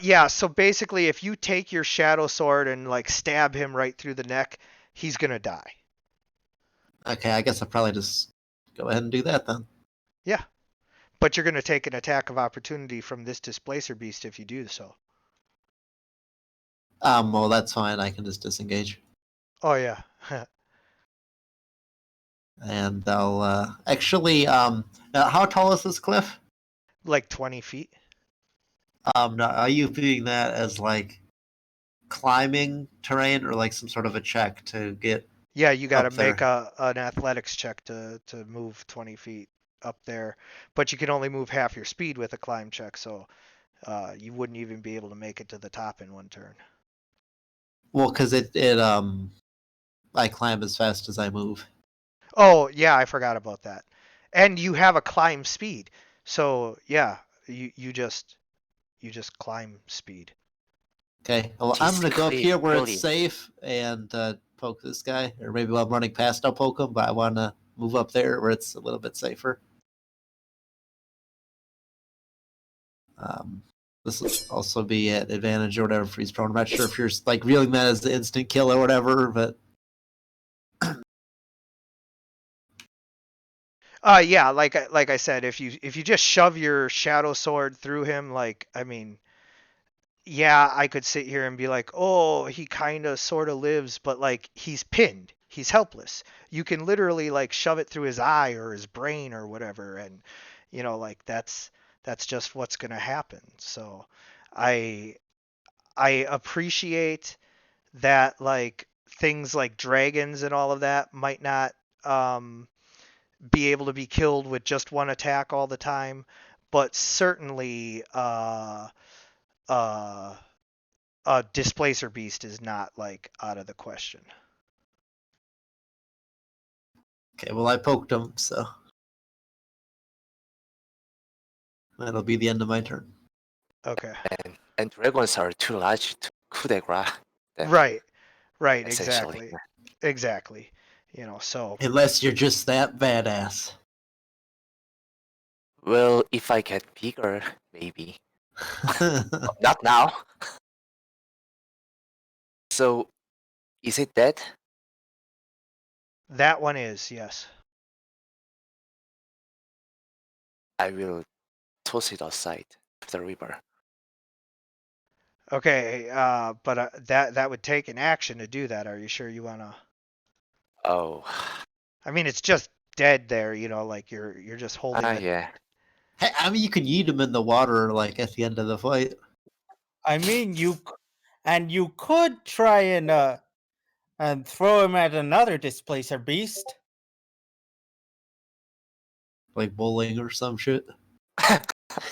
yeah, so basically if you take your shadow sword and like stab him right through the neck, he's going to die. Okay, I guess I'll probably just go ahead and do that then. Yeah. But you're going to take an attack of opportunity from this displacer beast if you do so. Well, that's fine. I can just disengage, Oh yeah. and I'll actually. Now, how tall is this cliff? Like 20 feet. Now, are you viewing that as like climbing terrain or like some sort of a check to get Yeah, you got to up make there? an athletics check to move 20 feet up there, but you can only move half your speed with a climb check, so you wouldn't even be able to make it to the top in one turn. Well, because I climb as fast as I move. Oh yeah, I forgot about that. And you have a climb speed, so yeah, you just climb speed. Okay, well, I'm This gonna go up cliff here where it's really. safe and poke this guy, or maybe while I'm running past, I'll poke him. But I want to move up there where it's a little bit safer. Um, this will also be at advantage or whatever for freeze prone. I'm not sure if you're like reeling that as the instant kill or whatever, but Yeah, like I said, if you just shove your shadow sword through him, like I mean, yeah, I could sit here and be like, oh, he kind of sort of lives, but like he's pinned. He's helpless. You can literally like shove it through his eye or his brain or whatever, and like that's just what's gonna happen. So I I appreciate that like things like dragons and all of that might not um, be able to be killed with just one attack all the time, but certainly uh, a displacer beast is not like out of the question. okay. Well, I poked him, so that'll be the end of my turn. Okay. And dragons are too large to coup de grace them, Right. Right. essentially. Exactly. Exactly. So Unless you're just that badass. Well, if I get bigger, maybe. Not now. So, is it dead? that one is yes. I will toss it aside to the river. Okay. But that would take an action to do that. Are you sure you wanna? Oh, I mean, it's just dead there. Like you're just holding it. yeah. Hey, I mean, you can yeet him in the water like at the end of the fight. I mean, you could try and throw him at another displacer beast. Like bowling or some shit.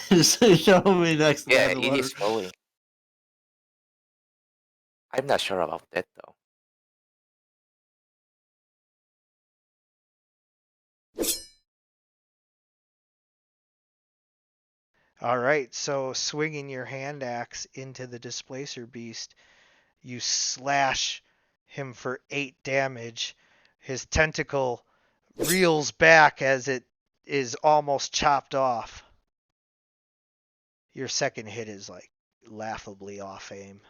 Just show me next to that Yeah, in the it water. is rolling. I'm not sure about that though. All right, so swinging your hand axe into the displacer beast, you slash him for 8 damage. His tentacle reels back as it is almost chopped off. Your second hit is like laughably off aim.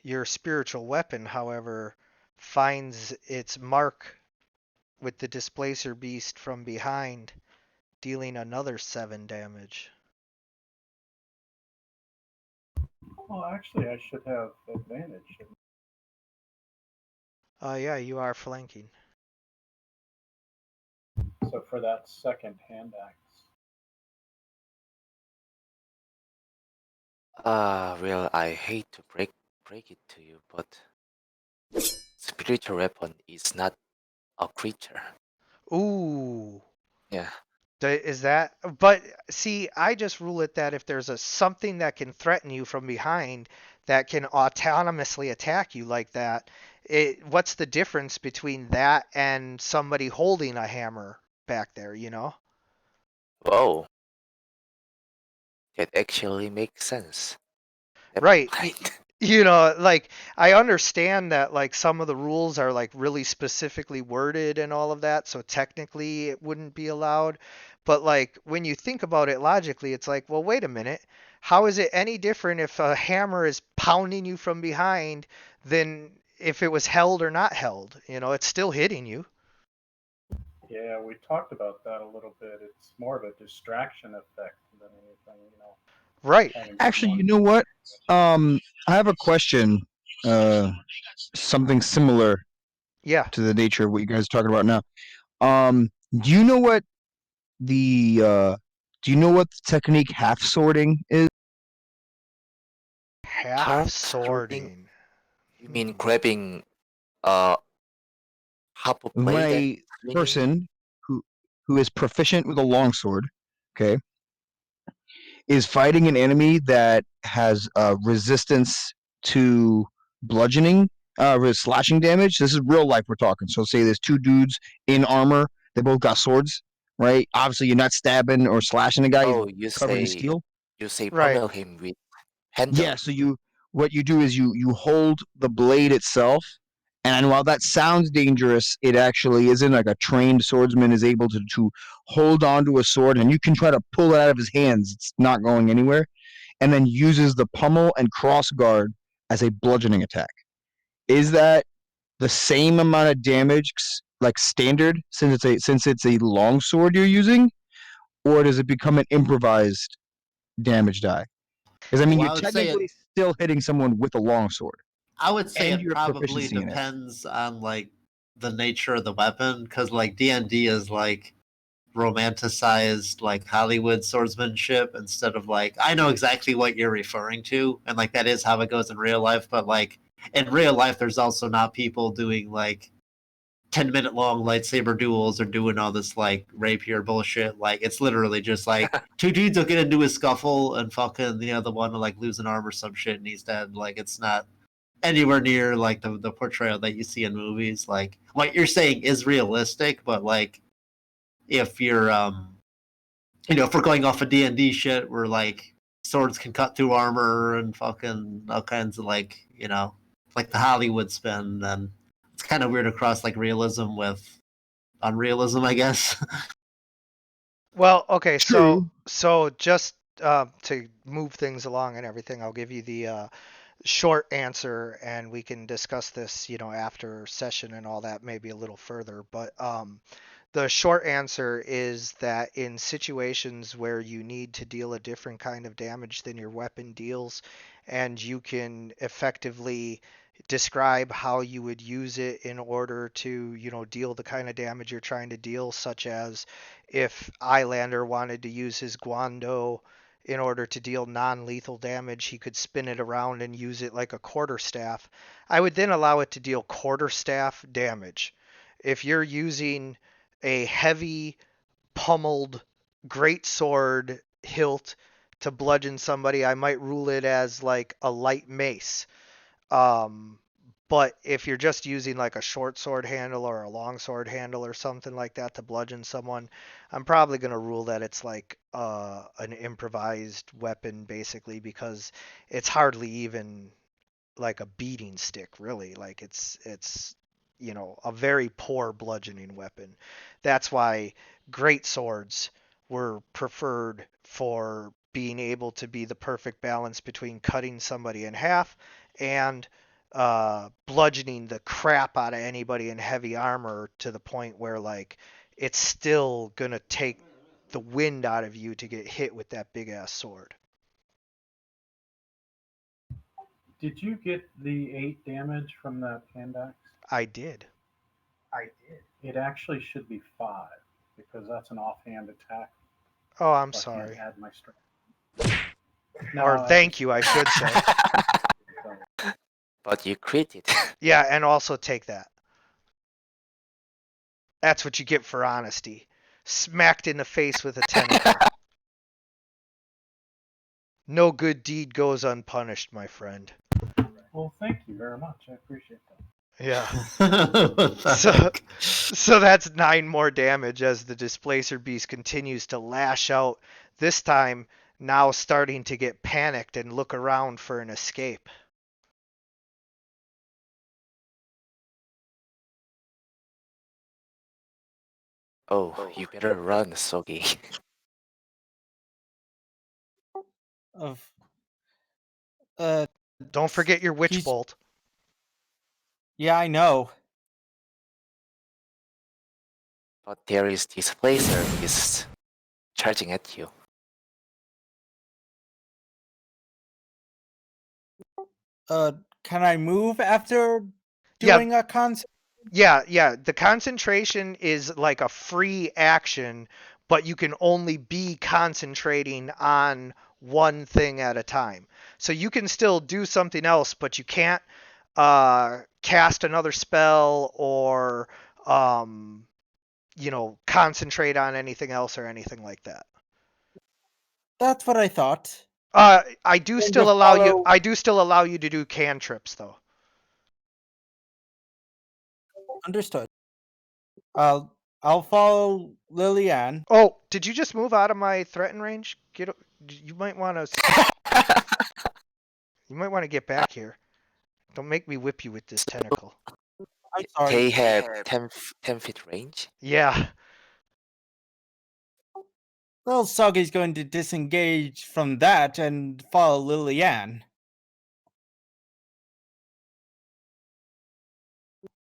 Your spiritual weapon, however, finds its mark with the displacer beast from behind, dealing another 7 damage. Well, actually, I should have advantage. Yeah, you are flanking. So for that second hand axe. Well, I hate to break it to you, but spiritual weapon is not a creature. Ooh. Yeah. Is that? But see, I just rule it that if there's a something that can threaten you from behind that can autonomously attack you like that, what's the difference between that and somebody holding a hammer back there, you know? Whoa, that actually makes sense. Never Right. mind. You know, like I understand that like some of the rules are like really specifically worded and all of that, so technically it wouldn't be allowed. But like when you think about it logically, it's like, well, wait a minute. How is it any different if a hammer is pounding you from behind than if it was held or not held? You know, it's still hitting you. Yeah, we talked about that a little bit. It's more of a distraction effect than anything, Right. having Actually, you someone. know what? I have a question. Uh, Something similar Yeah. to the nature of what you guys are talking about now. Do you know what the technique half sorting is? Half Half sorting? sorting. You mean Hmm. grabbing uh half a When blade and a swinging it? person who is proficient with a longsword, okay, is fighting an enemy that has resistance to bludgeoning, slashing damage. This is real life we're talking. So say there's two dudes in armor. They both got swords, right? Obviously, you're not stabbing or slashing the guy. He's Oh, covered in steel. you say Right. pummel him with Yeah. handle. So what you do is you hold the blade itself, and while that sounds dangerous, it actually isn't. Like a trained swordsman is able to hold onto a sword, and you can try to pull it out of his hands. It's not going anywhere, and then uses the pummel and cross guard as a bludgeoning attack. Is that the same amount of damage, like standard, since it's a long sword you're using, or does it become an improvised damage die? Because I mean, Well, you're technically still hitting someone with a long sword, I would say and it you have probably proficiency in it. depends on like the nature of the weapon, because like D&D is like romanticized like Hollywood swordsmanship instead of like I know exactly what you're referring to, and like that is how it goes in real life. But like in real life, there's also not people doing like 10-minute long lightsaber duels or doing all this like rapier bullshit. Like it's literally just like two dudes will get into a scuffle and fucking the other one will like lose an arm or some shit and he's dead. Like it's not anywhere near like the portrayal that you see in movies. Like what you're saying is realistic, but like if you're if we're going off of D&D shit where like swords can cut through armor and fucking all kinds of like like the Hollywood spin, then it's kind of weird to cross like realism with unrealism, I guess. Well, okay, so True. just to move things along and everything, I'll give you the short answer, and we can discuss this, you know, after session and all that, maybe a little further. But the short answer is that in situations where you need to deal a different kind of damage than your weapon deals, and you can effectively describe how you would use it in order to, you know, deal the kind of damage you're trying to deal, such as if Eyelander wanted to use his Guando in order to deal non-lethal damage, he could spin it around and use it like a quarterstaff. I would then allow it to deal quarterstaff damage. If you're using a heavy pummeled great sword hilt to bludgeon somebody, I might rule it as like a light mace. Um, but if you're just using like a short sword handle or a long sword handle or something like that to bludgeon someone, I'm probably going to rule that it's like an improvised weapon basically, because it's hardly even like a beating stick really. Like it's you know, a very poor bludgeoning weapon. That's why great swords were preferred for being able to be the perfect balance between cutting somebody in half and bludgeoning the crap out of anybody in heavy armor to the point where like it's still gonna take the wind out of you to get hit with that big ass sword. Did you get the 8 damage from that hand axe? I did. I did. It actually should be 5 because that's an offhand attack. Oh, I'm So I can't sorry. add my strength. Or No, thank you, I should say. But you crit it. Yeah, and also take that. That's what you get for honesty. smacked in the face with a tentacle. No good deed goes unpunished, my friend. Well, thank you very much. I appreciate that. Yeah. What the So, heck? so that's 9 more damage as the Displacer Beast continues to lash out. This time, now starting to get panicked and look around for an escape. Oh, you better run, Soggy. Of uh, Don't forget your Witch he's Bolt. yeah, I know. But there is Displacer is charging at you. Can I move after Yeah, doing a concert? yeah. The concentration is like a free action, but you can only be concentrating on one thing at a time. So you can still do something else, but you can't cast another spell or um, concentrate on anything else or anything like that. That's what I thought. I do Going still to allow you. follow. I do still allow you to do cantrips, though. Understood. I'll follow Lillian. Oh, did you just move out of my threaten range? You might want to. You might want to get back here. Don't make me whip you with this tentacle. I'm sorry. They have 10 feet range. Yeah. Little Soggy's going to disengage from that and follow Lillian.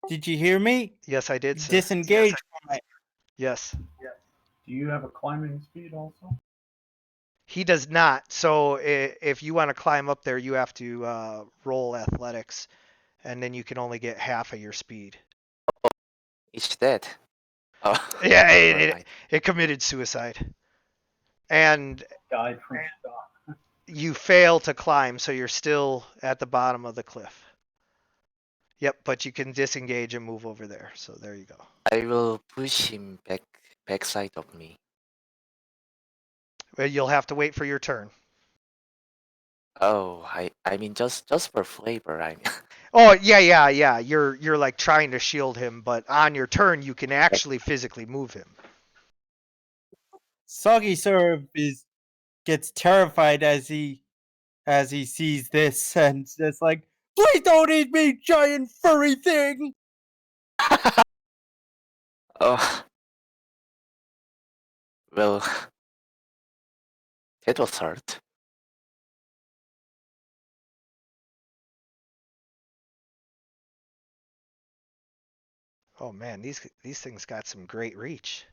Did you hear me? Yes, I did, sir. Disengage from it. Yes. Do you have a climbing speed also? He does not. So if you want to climb up there, you have to roll athletics, and then you can only get half of your speed. It's dead. Oh, Yeah, never it, mind. it committed suicide. And Died from shock. you fail to climb, so you're still at the bottom of the cliff. Yep, but you can disengage and move over there. So there you go. I will push him backside of me. Well, you'll have to wait for your turn. Oh, I mean just for flavor. I mean, Oh, yeah. You're like trying to shield him, but on your turn you can actually physically move him. Soggy sort of gets terrified as he sees this and it's like, please don't eat me, giant furry thing. oh well, that was hard. Oh man, these things got some great reach.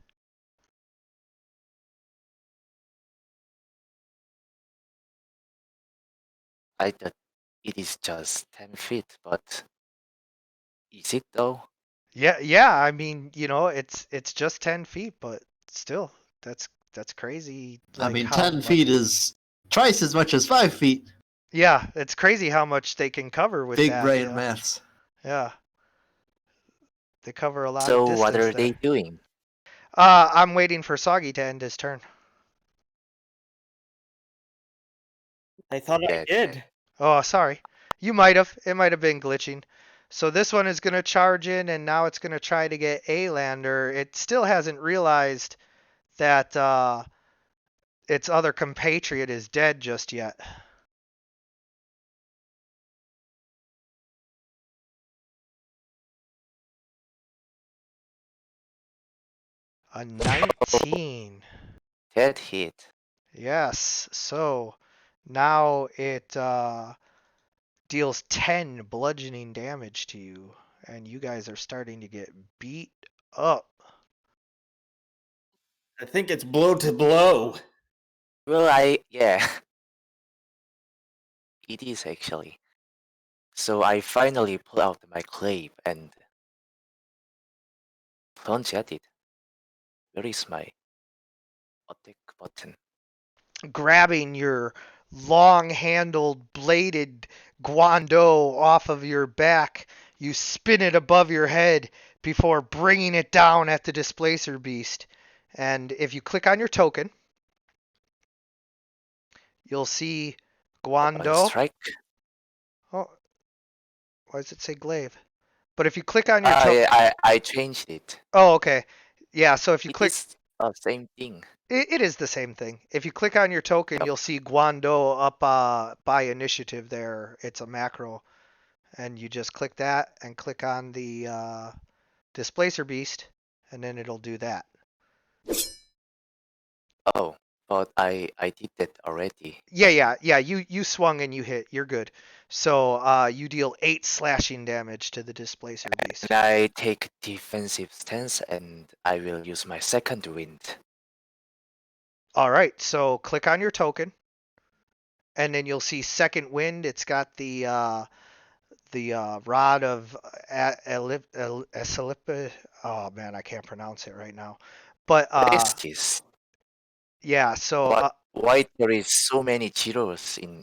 I thought it is just 10 feet, but is it though? Yeah. I mean, it's just 10 feet, but still, that's crazy. I Like mean, how 10 much? feet is twice as much as 5 feet. Yeah, it's crazy how much they can cover with Big that. brain Yeah. maths. Yeah, they cover a lot of So what distance are they there. doing? I'm waiting for Soggy to end his turn. I thought I Yeah, did. Oh, sorry. You might have. It might have been glitching. So this one is going to charge in, and now it's going to try to get a lander. It still hasn't realized that its other compatriot is dead just yet. A 19. that hit. Yes. So now it deals 10 bludgeoning damage to you, and you guys are starting to get beat up. I think it's blow to blow. Well, yeah, it is actually. So I finally pull out my clave and plunge at it. Where is my attack button? Grabbing your long-handled, bladed guando off of your back, you spin it above your head before bringing it down at the displacer beast. And if you click on your token, you'll see Guando. Strike. Oh, why does it say glaive? But if you click on your token, I changed it. oh, okay, yeah. So if you It click, is the same thing. it is the same thing. If you click on your token, Yep. you'll see Guando up by initiative there. It's a macro, and you just click that and click on the displacer beast, and then it'll do that. Oh, but I did that already. Yeah. You swung and you hit. You're good. So you deal 8 slashing damage to the displacer beast. And I take defensive stance, and I will use my second wind. All right. So click on your token, and then you'll see second wind. It's got the rod of Esalipa. Oh man, I can't pronounce it right now. But What is this? yeah. So Why there is so many zeros in